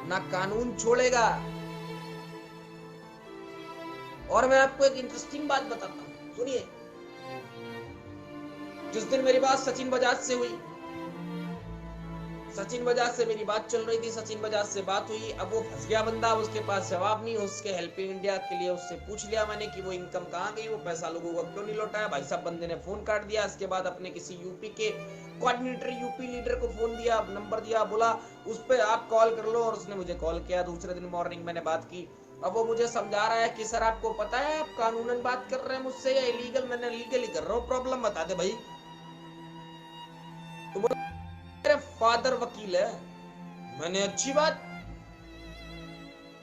ना कानून छोड़ेगा। और मैं आपको एक इंटरेस्टिंग बात बताता हूं, सुनिए। जिस दिन मेरी बात सचिन बजाज से हुई, सचिन बजाज से मेरी बात चल रही थी, सचिन बजाज से बात हुई, अब वो फंस गया बंदा, उसके पास जवाब नहीं, उसके हेल्पिंग इंडिया के लिए उससे पूछ लिया मैंने कि वो इनकम कहाँ गई, वो पैसा लोगों को क्यों नहीं लौटाया। भाई साहब बंदे ने फोन काट दिया। इसके बाद अपने किसी यूपी के कोऑर्डिनेटर, यूपी लीडर को फोन दिया, नंबर दिया, बोला उस पर आप कॉल कर लो, और उसने मुझे कॉल किया। दूसरे दिन मॉर्निंग मैंने बात की। अब वो मुझे समझा रहा है कि सर आपको पता है आप कानूनन बात कर रहे हैं मुझसे या इलीगल। मैंने लीगली कर रहा हूँ, प्रॉब्लम बता दे भाई। तो बोला मेरे फादर वकील है। मैंने अच्छी बात,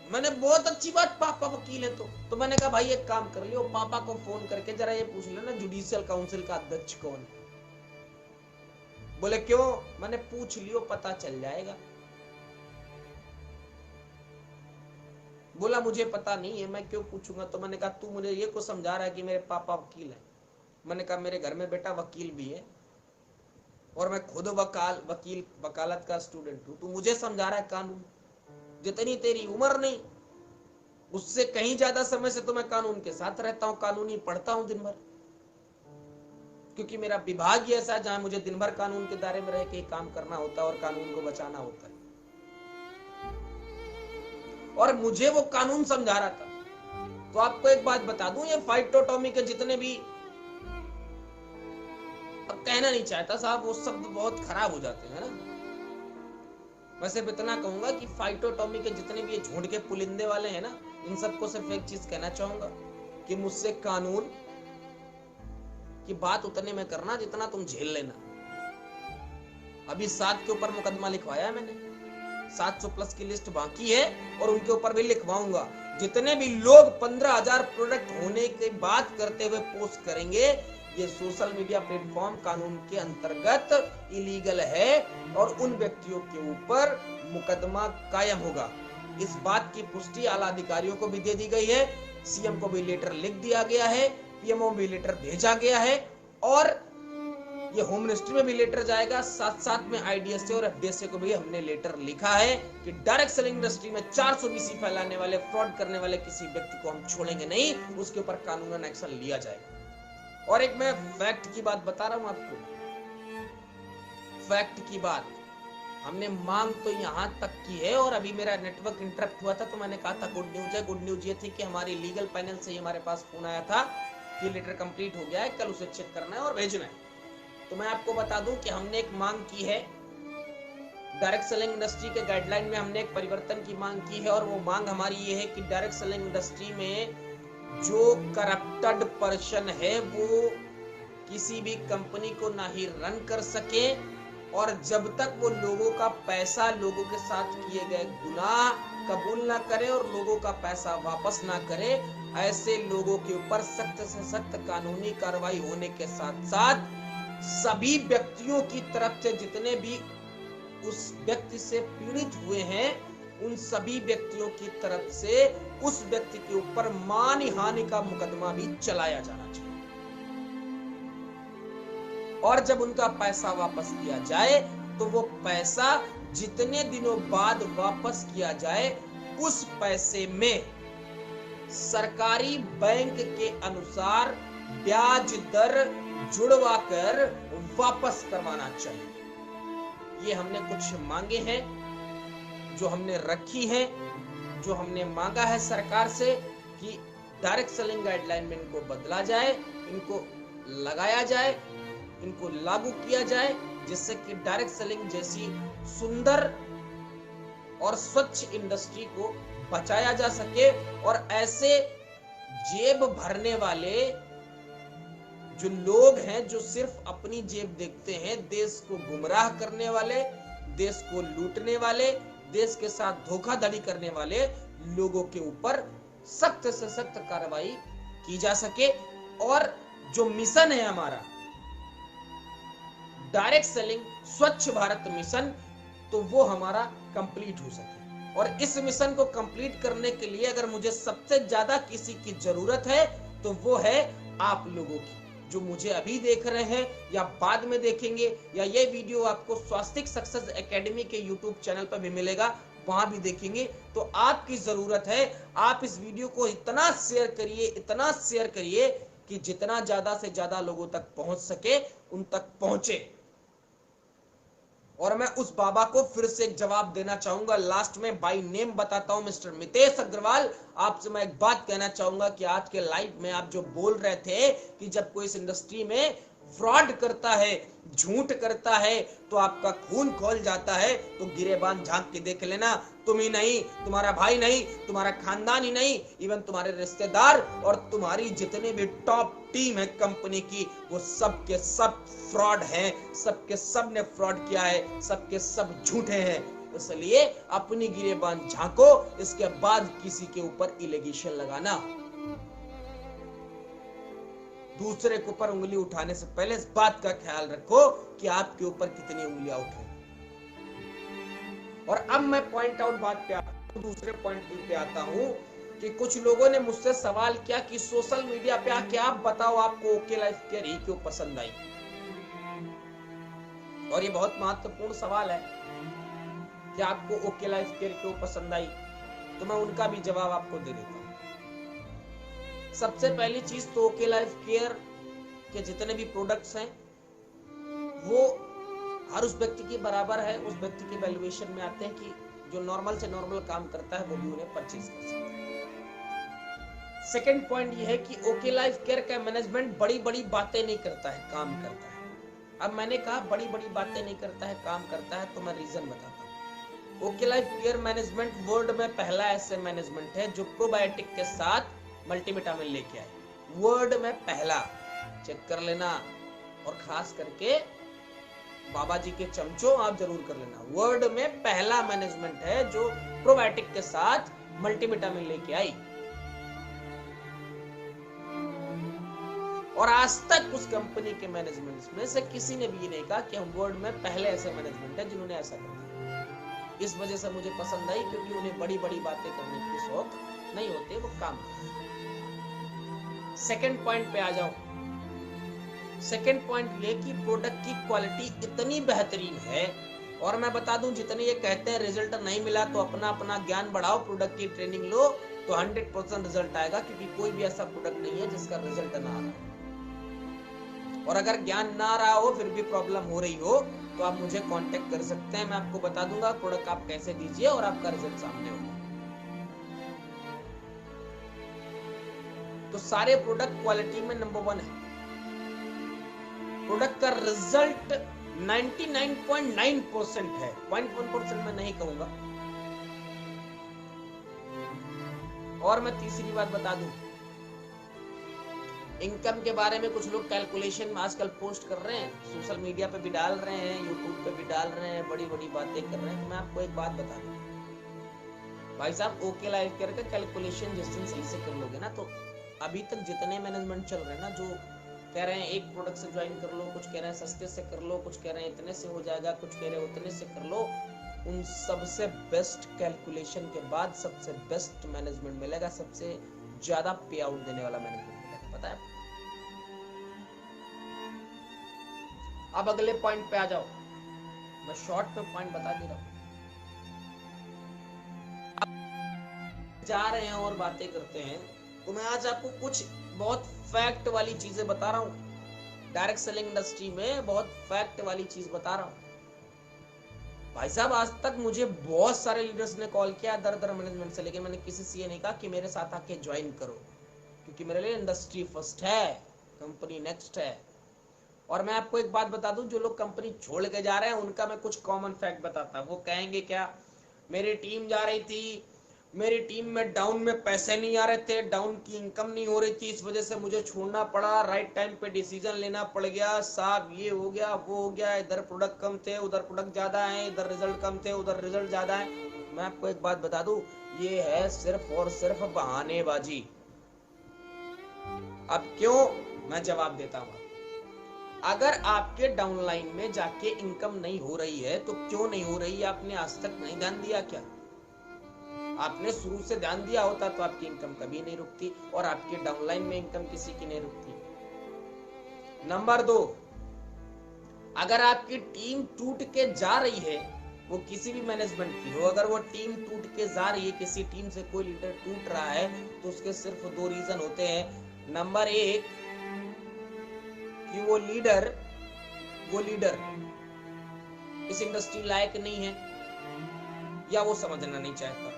मैंने बहुत अच्छी बात, पापा वकील है। तो मैंने कहा भाई एक काम कर लियो, पापा को फोन करके जरा ये पूछ लेना जुडिशियल काउंसिल का अध्यक्ष कौन है। बोले क्यों? मैंने पूछ लियो, पता चल जाएगा। बोला मुझे पता नहीं है, मैं क्यों पूछूंगा। तो मैंने कहा तू मुझे ये को समझा रहा है कि मेरे पापा वकील है। मैंने कहा मेरे घर में बेटा वकील भी है और मैं खुद वकालत का स्टूडेंट हूं। तू मुझे समझा रहा है कानून। जितनी तेरी उम्र नहीं, उससे कहीं ज्यादा समय से तो मैं कानून के साथ रहता हूं, कानून ही पढ़ता हूं दिन भर, क्योंकि मेरा विभाग ही ऐसा है जहां मुझे दिन भर कानून के दायरे में रह के काम करना होता है और कानून को बचाना होता है। और मुझे वो कानून समझा रहा था। तो आपको एक बात बता दूं, ये फाइटोटॉमी के जितने भी, अब कहना नहीं चाहता साहब, वो शब्द बहुत खराब हो जाते हैं ना। मैं सिर्फ इतना कहूंगा कि फाइटोटॉमी के जितने भी ये झुंड के पुलिंदे वाले हैं ना, इन सबको सिर्फ एक चीज कहना चाहूंगा कि मुझसे कानून की बात उतने में करना जितना तुम झेल लेना। अभी 7 के ऊपर मुकदमा लिखवाया मैंने, 700 प्लस की लिस्ट बाकी है और उनके ऊपर भी लिखवाऊंगा। जितने भी लोग 15,000 प्रोडक्ट होने की बात करते हुए पोस्ट करेंगे, ये सोशल मीडिया प्लेटफॉर्म कानून के अंतर्गत इलीगल है और उन व्यक्तियों के ऊपर मुकदमा कायम होगा। इस बात की पुष्टि आला अधिकारियों को भी दे दी गई है, सीएम को भी लेटर लिख दिया गया है, पीएमओ भी लेटर भेजा गया है और ये होम मिनिस्ट्री में भी लेटर जाएगा। साथ साथ में आईडीएसए और एफडीएसए को भी हमने लेटर लिखा है कि डायरेक्ट सेलिंग इंडस्ट्री में 420 फैलाने वाले, फ्रॉड करने वाले किसी व्यक्ति को हम छोड़ेंगे नहीं, उसके ऊपर कानूनन एक्शन लिया जाएगा। और एक मैं फैक्ट की बात बता रहा हूं आपको, फैक्ट की बात। हमने मांग तो यहां तक की है और अभी मेरा नेटवर्क इंटरप्ट हुआ था तो मैंने कहा था गुड न्यूज है। गुड न्यूज ये थी कि हमारी लीगल पैनल से हमारे पास फोन आया था कि लेटर कंप्लीट हो गया है, कल उसे चेक करना है और भेजना है। तो मैं आपको बता दूं कि हमने एक मांग की है, डायरेक्ट सेलिंग इंडस्ट्री के गाइडलाइन में हमने एक परिवर्तन की मांग की है और वो मांग हमारी ये है कि डायरेक्ट सेलिंग इंडस्ट्री में जो करप्टेड पर्सन है वो किसी भी कंपनी को ना ही रन कर सके और जब तक वो लोगों का पैसा, लोगों के साथ किए गए गुनाह कबूल ना करे और लोगों का पैसा वापस ना करे, ऐसे लोगों के ऊपर सख्त से सख्त कानूनी कार्रवाई होने के साथ साथ सभी व्यक्तियों की तरफ से जितने भी उस व्यक्ति से पीड़ित हुए हैं उन सभी व्यक्तियों की तरफ से उस व्यक्ति के ऊपर मानहानि का मुकदमा भी चलाया जाना चाहिए। और जब उनका पैसा वापस किया जाए तो वो पैसा जितने दिनों बाद वापस किया जाए उस पैसे में सरकारी बैंक के अनुसार ब्याज दर जुड़वा कर वापस करवाना चाहिए। ये हमने कुछ मांगे हैं जो हमने रखी हैं, जो हमने मांगा है सरकार से कि डायरेक्ट सेलिंग गाइडलाइन में इनको बदला जाए, इनको लगाया जाए, इनको लागू किया जाए, जिससे कि डायरेक्ट सेलिंग जैसी सुंदर और स्वच्छ इंडस्ट्री को बचाया जा सके। और ऐसे जेब भरने वाले जो लोग हैं, जो सिर्फ अपनी जेब देखते हैं, देश को गुमराह करने वाले, देश को लूटने वाले, देश के साथ धोखाधड़ी करने वाले लोगों के ऊपर सख्त से सख्त कार्रवाई की जा सके। और जो मिशन है हमारा डायरेक्ट सेलिंग स्वच्छ भारत मिशन, तो वो हमारा कंप्लीट हो सके। और इस मिशन को कंप्लीट करने के लिए अगर मुझे सबसे ज्यादा किसी की जरूरत है तो वो है आप लोगों की, जो मुझे अभी देख रहे हैं या बाद में देखेंगे, या ये वीडियो आपको स्वास्तिक सक्सेस एकेडमी के यूट्यूब चैनल पर भी मिलेगा, वहां भी देखेंगे। तो आपकी जरूरत है, आप इस वीडियो को इतना शेयर करिए, इतना शेयर करिए कि जितना ज्यादा से ज्यादा लोगों तक पहुंच सके उन तक पहुंचे। और मैं उस बाबा को फिर से एक जवाब देना चाहूंगा, लास्ट में बाय नेम बताता हूं, मिस्टर मितेश अग्रवाल, आपसे मैं एक बात कहना चाहूंगा कि आज के लाइव में आप जो बोल रहे थे कि जब कोई इस इंडस्ट्री में फ्रॉड करता है, झूठ करता है, तो आपका खून खौल जाता है, तो गिरेबान झांक के देख लेना, तुम ही नहीं, तुम्हारा भाई नहीं, तुम्हारा खानदान ही नहीं, इवन तुम्हारे रिश्तेदार और तुम्हारी जितने भी टॉप टीम है कंपनी की, वो सब के सब फ्रॉड हैं, सब के सब ने फ्रॉड किया है, सब के सब झूठे हैं। इसलिए अपनी गिरेबान झांको, इसके बाद किसी के ऊपर इलेगेशन लगाना। दूसरे के ऊपर उंगली उठाने से पहले इस बात का ख्याल रखो कि आपके ऊपर कितनी उंगलियां उठ रही। और अब मैं पॉइंट आउट बात पे आता हूं, दूसरे पॉइंट पे आता हूं कि कुछ लोगों ने मुझसे सवाल किया कि सोशल मीडिया पे आके आप बताओ आपको ओके लाइफ केयर ही क्यों पसंद आई। और ये बहुत महत्वपूर्ण सवाल है कि आपको ओके लाइफ केयर क्यों पसंद आई, तो मैं उनका भी जवाब आपको दे देता हूं। सबसे पहली चीज तो ओके लाइफ केयर के जितने भी प्रोडक्ट्स हैं वो हर उस व्यक्ति के बराबर है, उस व्यक्ति के वैल्यूएशन में आते हैं कि जो नॉर्मल से नॉर्मल काम करता है वो भी उन्हें परचेज कर सकता है। सेकंड पॉइंट ये है कि ओके लाइफ केयर का मैनेजमेंट बड़ी बड़ी बातें नहीं करता है, काम करता है। अब मैंने कहा बड़ी बड़ी बातें नहीं करता है, काम करता है, तो मैं रीजन बताता हूँ। Okay life care management world में पहला ऐसे मैनेजमेंट है जो प्रोबायोटिक के साथ मल्टीविटामिन लेके आए, वर्ल्ड में पहला, चेक कर लेना। और खास करके बाबा जी के चमचों आप जरूर कर लेना, वर्ल्ड में पहला मैनेजमेंट है जो प्रोबायोटिक के साथ मल्टीविटामिन लेके आई। और आज तक उस कंपनी के मैनेजमेंट में से किसी ने भी ये नहीं कहा कि हम वर्ल्ड में पहले ऐसे मैनेजमेंट है जिन्होंने ऐसा कर। इस वजह से मुझे पसंद आई, क्योंकि उन्हें बड़ी बड़ी बातें करने की शौक नहीं होते, वो काम करते। सेकंड पॉइंट पे आ जाओ। सेकंड पॉइंट ये कि प्रोडक्ट की क्वालिटी इतनी बेहतरीन है, और मैं बता दूं जितने ये कहते हैं रिजल्ट नहीं मिला तो अपना अपना ज्ञान बढ़ाओ, प्रोडक्ट की ट्रेनिंग लो, तो 100% रिजल्ट आएगा, क्योंकि कोई भी ऐसा प्रोडक्ट नहीं है जिसका रिजल्ट ना आए। और अगर ज्ञान ना रहा हो फिर भी प्रॉब्लम हो रही हो तो आप मुझे कांटेक्ट कर सकते हैं, मैं आपको बता दूंगा प्रोडक्ट आप कैसे दीजिए और आपका रिजल्ट सामने होगा। तो सारे प्रोडक्ट क्वालिटी में नंबर 1 है। प्रोडक्ट का रिजल्ट 99.9% है, 0.1% मैं नहीं कहूंगा। और मैं तीसरी बात बता दूं, इनकम के बारे में कुछ लोग कैलकुलेशन में आजकल पोस्ट कर रहे हैं, सोशल मीडिया पे भी डाल रहे हैं, यूट्यूब पे भी डाल रहे हैं, बड़ी बड़ी बातें कर रहे हैं। तो मैं आपको एक बात बता दूं भाई साहब, ओके लाइफ केयर का कैलकुलेशन जिस दिन सही से कर लोगे ना, तो अभी तक जितने मैनेजमेंट चल रहे हैं ना, जो कह रहे हैं एक प्रोडक्ट से ज्वाइन कर लो, कुछ कह रहे हैं सस्ते से कर लो, कुछ कह रहे हैं इतने से हो जाएगा, कुछ कह रहे हैं उतने से कर लो, उन सबसे बेस्ट कैलकुलेशन के बाद सबसे बेस्ट मैनेजमेंट मिलेगा, सबसे ज्यादा पे आउट देने वाला मैनेजमेंट मिलेगा, पता है। अब अगले पॉइंट पे आ जाओ, मैं शॉर्ट में पॉइंट बता दे रहा हूं, जा रहे हैं और बातें करते हैं, तो मैं आज आपको कुछ बहुत फैक्ट वाली चीजें बता रहा हूं। डायरेक्ट सेलिंग इंडस्ट्री में बहुत फैक्ट वाली चीज बता रहा हूं। भाई साहब, आज तक मुझे बहुत सारे लीडर्स ने कॉल किया दर मैनेजमेंट से, लेकिन मैंने किसी से ये नहीं कहा कि मेरे साथ आके ज्वाइन करो। क्योंकि मेरे लिए इंडस्ट्री फर्स्ट है, कंपनी नेक्स्ट है। और मैं आपको एक बात बता दूं, जो लोग कंपनी छोड़ के जा रहे हैं उनका मैं कुछ कॉमन फैक्ट बताता हूं। वो कहेंगे क्या, मेरी टीम जा रही थी, मेरी टीम में डाउन में पैसे नहीं आ रहे थे, डाउन की इनकम नहीं हो रही थी, इस वजह से मुझे छोड़ना पड़ा, राइट टाइम पे डिसीजन लेना पड़ गया साहब, ये हो गया वो हो गया, इधर प्रोडक्ट कम थे उधर प्रोडक्ट ज्यादा है, इधर रिजल्ट कम थे उधर रिजल्ट ज्यादा है। मैं आपको एक बात बता दूं, ये है सिर्फ और सिर्फ बहानेबाजी। अब क्यों, मैं जवाब देता हूं। अगर आपके डाउनलाइन में जाके इनकम नहीं हो रही है तो क्यों नहीं हो रही है, आपने आज तक नहीं ध्यान दिया क्या? आपने शुरू से ध्यान दिया होता तो आपकी इनकम कभी नहीं रुकती और आपके डाउनलाइन में इनकम किसी की नहीं रुकती। नंबर 2, अगर आपकी टीम टूट के जा रही है, वो किसी भी मैनेजमेंट की हो, अगर वो टीम टूट के जा रही है, किसी टीम से कोई लीडर टूट रहा है, तो उसके सिर्फ 2 रीजन होते हैं। नंबर 1 कि वो लीडर इस इंडस्ट्री लायक नहीं है या वो समझना नहीं चाहता,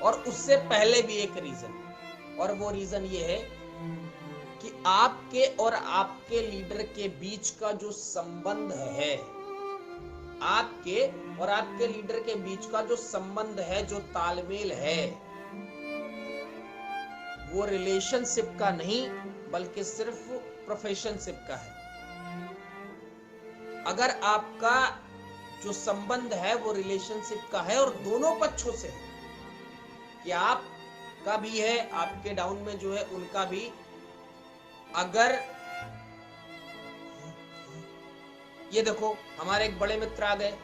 और उससे पहले भी एक रीजन, और वो रीजन ये है कि आपके और आपके लीडर के बीच का जो संबंध है, आपके और आपके लीडर के बीच का जो संबंध है, जो तालमेल है, वो रिलेशनशिप का नहीं बल्कि सिर्फ प्रोफेशनशिप का है। अगर आपका जो संबंध है वो रिलेशनशिप का है और दोनों पक्षों से है, कि आपका भी है, आपके डाउन में जो है उनका भी, अगर ये देखो हमारे एक बड़े मित्र आ गए,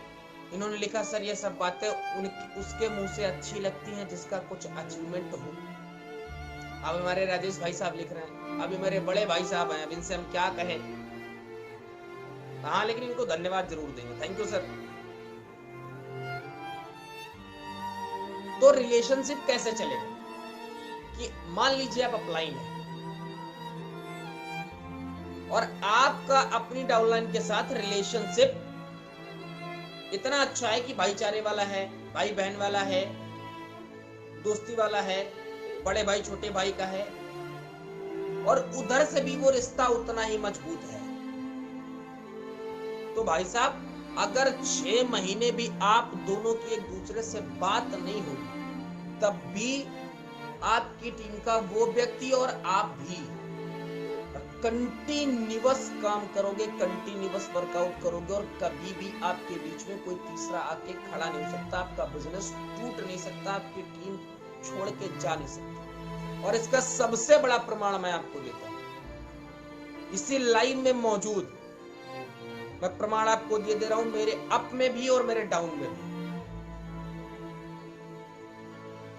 इन्होंने लिखा सर ये सब बातें उसके मुंह से अच्छी लगती हैं जिसका कुछ अचीवमेंट हो। अब हमारे राजेश भाई साहब लिख रहे हैं, अभी मेरे बड़े भाई साहब हैं, अब इनसे हम क्या कहें। हाँ, लेकिन इनको धन्यवाद जरूर देंगे, थैंक यू सर। तो रिलेशनशिप कैसे चलेगा कि मान लीजिए आप अपलाइन है और आपका अपनी डाउनलाइन के साथ रिलेशनशिप इतना अच्छा है कि भाईचारे वाला है, भाई बहन वाला है, दोस्ती वाला है, बड़े भाई छोटे भाई का है, और उधर से भी वो रिश्ता उतना ही मजबूत है। तो भाई साहब, अगर 6 महीने भी आप दोनों की एक दूसरे से बात नहीं होगी, तब भी आपकी टीम का वो व्यक्ति और आप भी कंटिन्यूअस काम करोगे, कंटिन्यूअस वर्कआउट करोगे, और कभी भी आपके बीच में कोई तीसरा आके खड़ा नहीं हो सकता, आपका बिजनेस टूट नहीं सकता, आपकी टीम छोड़ के जा नहीं सकती। और इसका सबसे बड़ा प्रमाण मैं आपको देता हूं, इसी लाइव में मौजूद मैं प्रमाण आपको दे रहा हूं, मेरे अप में भी और मेरे डाउन में भी।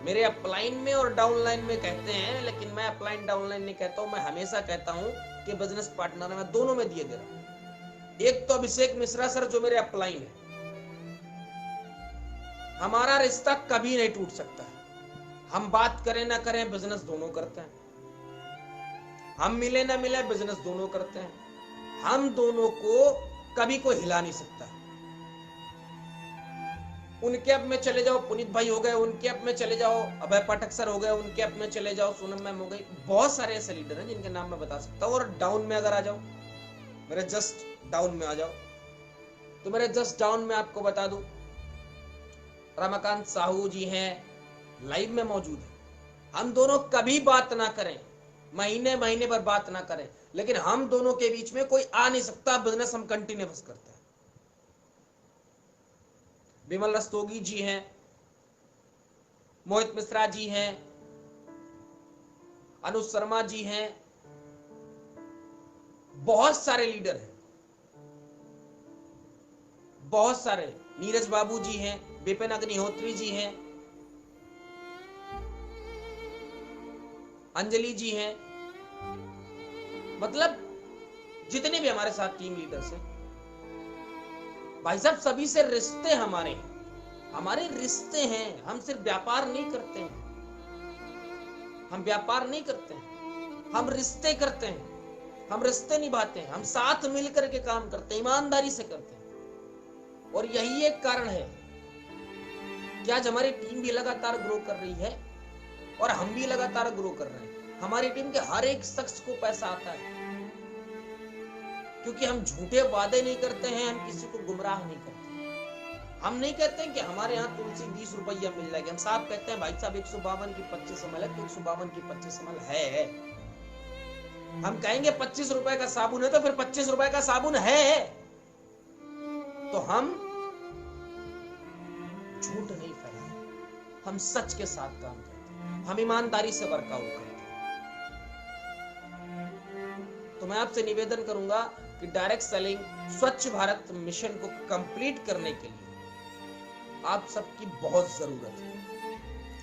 मेरे अपलाइन में और डाउनलाइन में कहते हैं, लेकिन मैं अपलाइन डाउनलाइन नहीं कहता हूं, मैं हमेशा कहता हूं कि बिजनेस पार्टनर में दोनों में दिए दे रहा हूं। एक तो अभिषेक मिश्रा सर जो मेरे अपलाइन है, हमारा रिश्ता कभी नहीं टूट सकता है। हम बात करें ना करें, बिजनेस दोनों करते हैं, हम मिले ना मिले, बिजनेस दोनों करते हैं। हम दोनों को कभी कोई हिला नहीं सकता। उनके अब में चले जाओ, पुनीत भाई हो गए, उनके अब में चले जाओ, अभय पाठक सर हो गए, उनके अब में चले जाओ, सोनम मैम हो गई, बहुत सारे ऐसे लीडर हैं जिनके नाम मैं बता सकता हूं। और डाउन में अगर आ जाओ, मेरे जस्ट डाउन में आ जाओ, तो मेरे जस्ट डाउन में आपको बता दूं, रमाकांत साहू जी हैं, लाइव में मौजूद है। हम दोनों कभी बात ना करें, महीने महीने पर बात ना करें, लेकिन हम दोनों के बीच में कोई आ नहीं सकता, बिजनेस हम कंटिन्यूअस करते हैं। विमल रस्तोगी जी हैं, मोहित मिश्रा जी हैं, अनुज शर्मा जी हैं, बहुत सारे लीडर हैं, बहुत सारे, नीरज बाबू जी हैं, विपिन अग्निहोत्री जी हैं, अंजलि जी हैं, मतलब जितने भी हमारे साथ टीम लीडर्स हैं भाई साहब, सभी से रिश्ते हमारे हैं, हमारे रिश्ते हैं। हम सिर्फ व्यापार नहीं करते हैं, हम व्यापार नहीं करते हैं, हम रिश्ते करते हैं, हम रिश्ते निभाते हैं, हम साथ मिलकर के काम करते हैं, ईमानदारी से करते हैं। और यही एक कारण है कि आज हमारी टीम भी लगातार ग्रो कर रही है और हम भी लगातार ग्रो कर रहे हैं। हमारी टीम के हर एक शख्स को पैसा आता है, क्योंकि हम झूठे वादे नहीं करते हैं, हम किसी को गुमराह नहीं करते। हम नहीं कहते हैं कि हमारे यहाँ तुलसी 20 रुपया मिल जाएगी, हम साफ कहते हैं भाई साहब 152 की 25 ml है, तो 152 की 25 ml है। हम कहेंगे 25 रुपए का साबुन है, तो फिर 25 रुपए का साबुन है। तो हम झूठ नहीं फैलाते, हम सच के साथ काम करते हैं, हम ईमानदारी से वर्कआउट करते हैं। तो मैं आपसे निवेदन करूंगा कि डायरेक्ट सेलिंग स्वच्छ भारत मिशन को कंप्लीट करने के लिए आप सबकी बहुत जरूरत है।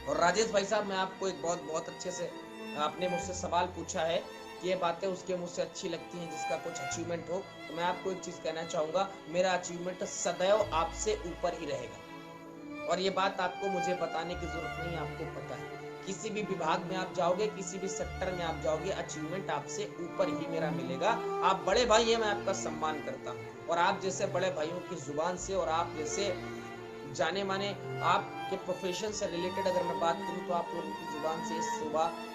और राजेश भाई साहब, मैं आपको एक बहुत अच्छे से, आपने मुझसे सवाल पूछा है कि ये बातें उसके मुझसे अच्छी लगती हैं जिसका कुछ अचीवमेंट हो, तो मैं आपको एक चीज कहना चाहूंगा, मेरा अचीवमेंट सदैव आपसे ऊपर ही रहेगा। और ये बात आपको मुझे बताने की जरूरत नहीं, आपको पता है। किसी भी विभाग में आप जाओगे, किसी भी सेक्टर में आप जाओगे, अचीवमेंट आपसे ऊपर ही मेरा मिलेगा। आप बड़े भाई हैं, मैं आपका सम्मान करता हूँ, और आप जैसे बड़े भाइयों की जुबान से और आप जैसे जाने माने आपके प्रोफेशन से रिलेटेड अगर मैं बात करूं, तो आप लोगों की जुबान से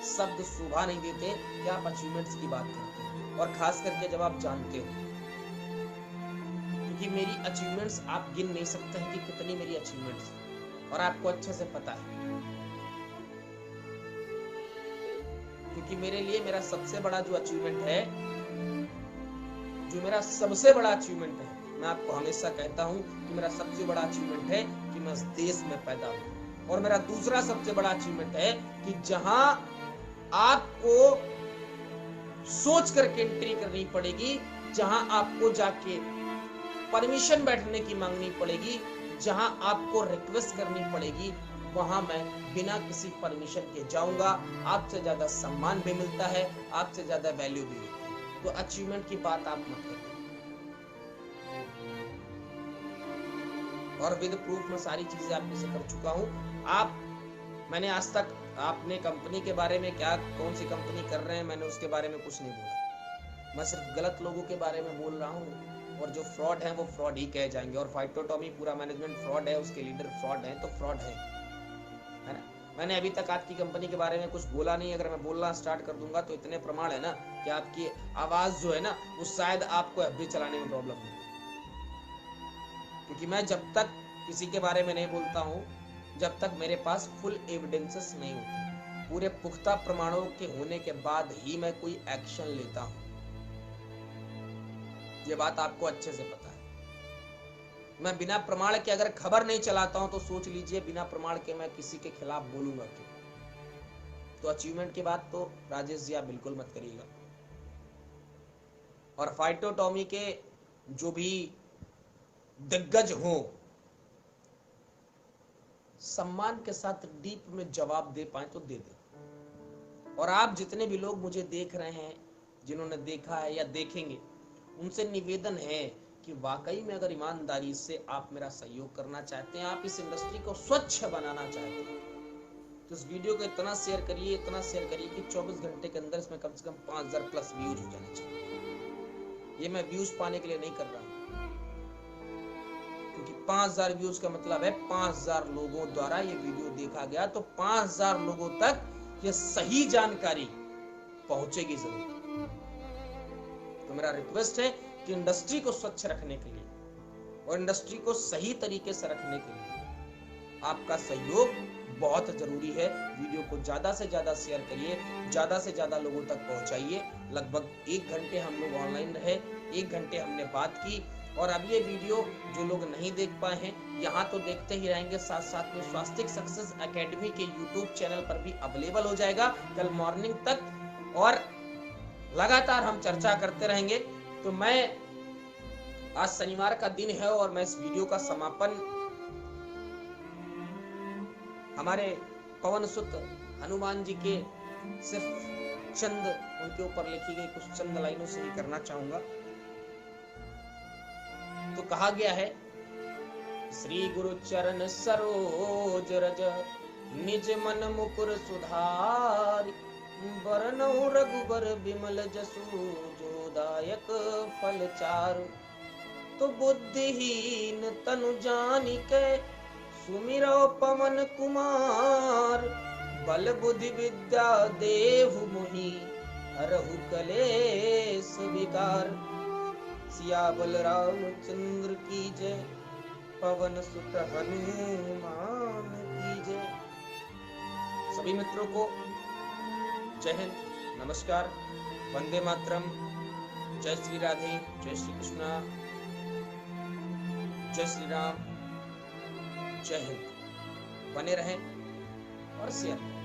शब्द शोभा नहीं देते कि आप अचीवमेंट्स की बात करते हैं, और खास करके जब आप जानते हो, क्योंकि मेरी अचीवमेंट्स आप गिन नहीं सकते हैं कि कितनी मेरी अचीवमेंट्स, और आपको अच्छे से पता है। क्योंकि मेरे लिए मेरा सबसे बड़ा जो अचीवमेंट है, जो मेरा सबसे बड़ा अचीवमेंट है, मैं आपको हमेशा कहता हूं कि मेरा सबसे बड़ा अचीवमेंट है कि मैं इस देश में पैदा हूं। और मेरा दूसरा सबसे बड़ा अचीवमेंट है कि जहां आपको सोच करके एंट्री करनी पड़ेगी, जहां आपको जाके परमिशन बैठने की मांगनी पड़ेगी, जहां आपको रिक्वेस्ट करनी पड़ेगी, वहां मैं बिना किसी परमिशन के जाऊंगा। आपसे ज्यादा सम्मान भी मिलता है, आपसे ज्यादा वैल्यू भी मिलती है। तो अचीवमेंट की बात आप मत करिए। और विद प्रूफ मैं सारी चीजें आपके से कर चुका हूं। मैंने आज तक आपने कंपनी के बारे में क्या, कौन सी कंपनी कर रहे हैं, मैंने उसके बारे में कुछ नहीं बोला। मैं सिर्फ गलत लोगों के बारे में बोल रहा हूँ, और जो फ्रॉड है वो फ्रॉड ही कहे जाएंगे। और फाइटोटॉमी पूरा मैनेजमेंट फ्रॉड है, उसके लीडर फ्रॉड है, तो फ्रॉड है ना। मैंने अभी तक आपकी कंपनी के बारे में कुछ बोला नहीं। अगर मैं बोलना स्टार्ट कर दूंगा तो इतने प्रमाण है ना कि आपकी आवाज जो है ना, वो शायद आपको एफबी चलाने में प्रॉब्लम हो। क्योंकि मैं जब तक किसी के बारे में नहीं बोलता हूं, जब तक मेरे पास फुल एविडेंसेस नहीं होते, पूरे पुख्ता प्रमाणों के होने के बाद ही मैं कोई एक्शन लेता हूं। ये बात आपको अच्छे से पता है। मैं बिना प्रमाण के अगर खबर नहीं चलाता हूं तो सोच लीजिए बिना प्रमाण के मैं किसी के खिलाफ बोलूंगा क्यों। तो अचीवमेंट की बात तो राजेश जी आप बिल्कुल मत करिएगा। और फाइटोटॉमी के जो भी दिग्गज हो, सम्मान के साथ डीप में जवाब दे पाए तो दे दे। और आप जितने भी लोग मुझे देख रहे हैं, जिन्होंने देखा है या देखेंगे, उनसे निवेदन है कि वाकई में अगर ईमानदारी से आप मेरा सहयोग करना चाहते हैं, आप इस इंडस्ट्री को स्वच्छ बनाना चाहते हैं, तो इस वीडियो को इतना शेयर करिए कि 24 घंटे के अंदर इसमें कम से कम 5000 प्लस व्यूज हो जाने चाहिए। ये मैं व्यूज पाने के लिए नहीं कर रहा हूं, क्योंकि 5000 व्यूज का मतलब है 5000 लोगों द्वारा ये वीडियो देखा गया, तो 5000 लोगों तक ये सही जानकारी पहुंचेगी जरूर। तो मेरा रिक्वेस्ट है कि इंडस्ट्री को स्वच्छ रखने के लिए और इंडस्ट्री को सही तरीके से रखने के लिए आपका सहयोग बहुत जरूरी है। वीडियो को ज्यादा से ज्यादा शेयर करिए, ज्यादा से ज्यादा लोगों तक पहुंचाइए। लगभग 1 घंटे हम लोग ऑनलाइन रहे, 1 घंटे हमने बात की, और अब ये वीडियो जो लोग नहीं देख पाए हैं, यहाँ तो देखते ही रहेंगे, साथ साथ में स्वास्तिक सक्सेस एकेडमी के यूट्यूब चैनल पर भी अवेलेबल हो जाएगा कल मॉर्निंग तक, और लगातार हम चर्चा करते रहेंगे। तो मैं आज शनिवार का दिन है और मैं इस वीडियो का समापन हमारे पवन सुत हनुमान जी के सिर्फ चंद उनके ऊपर लिखी गई कुछ चंद लाइनों से ही करना चाहूंगा। तो कहा गया है, श्री गुरु चरण सरोज रज निज मन मुकुर सुधारि, बरनउँ रघुबर बिमल जसु जो दायक फल चारु। तो बुद्धिहीन तनु जानिके सुमिरौ पवन कुमार, बल बुद्धि विद्या देहु मोहि हरहु कलेस विकार। सियावर रामचंद्र की जय, पवन सुत हनुमान की जय। सभी मित्रों को जय हिंद, नमस्कार, वंदे मातरम, जय श्री राधे, जय श्री कृष्णा, जय श्री राम, जय हिंद। बने रहें और शेयर करें।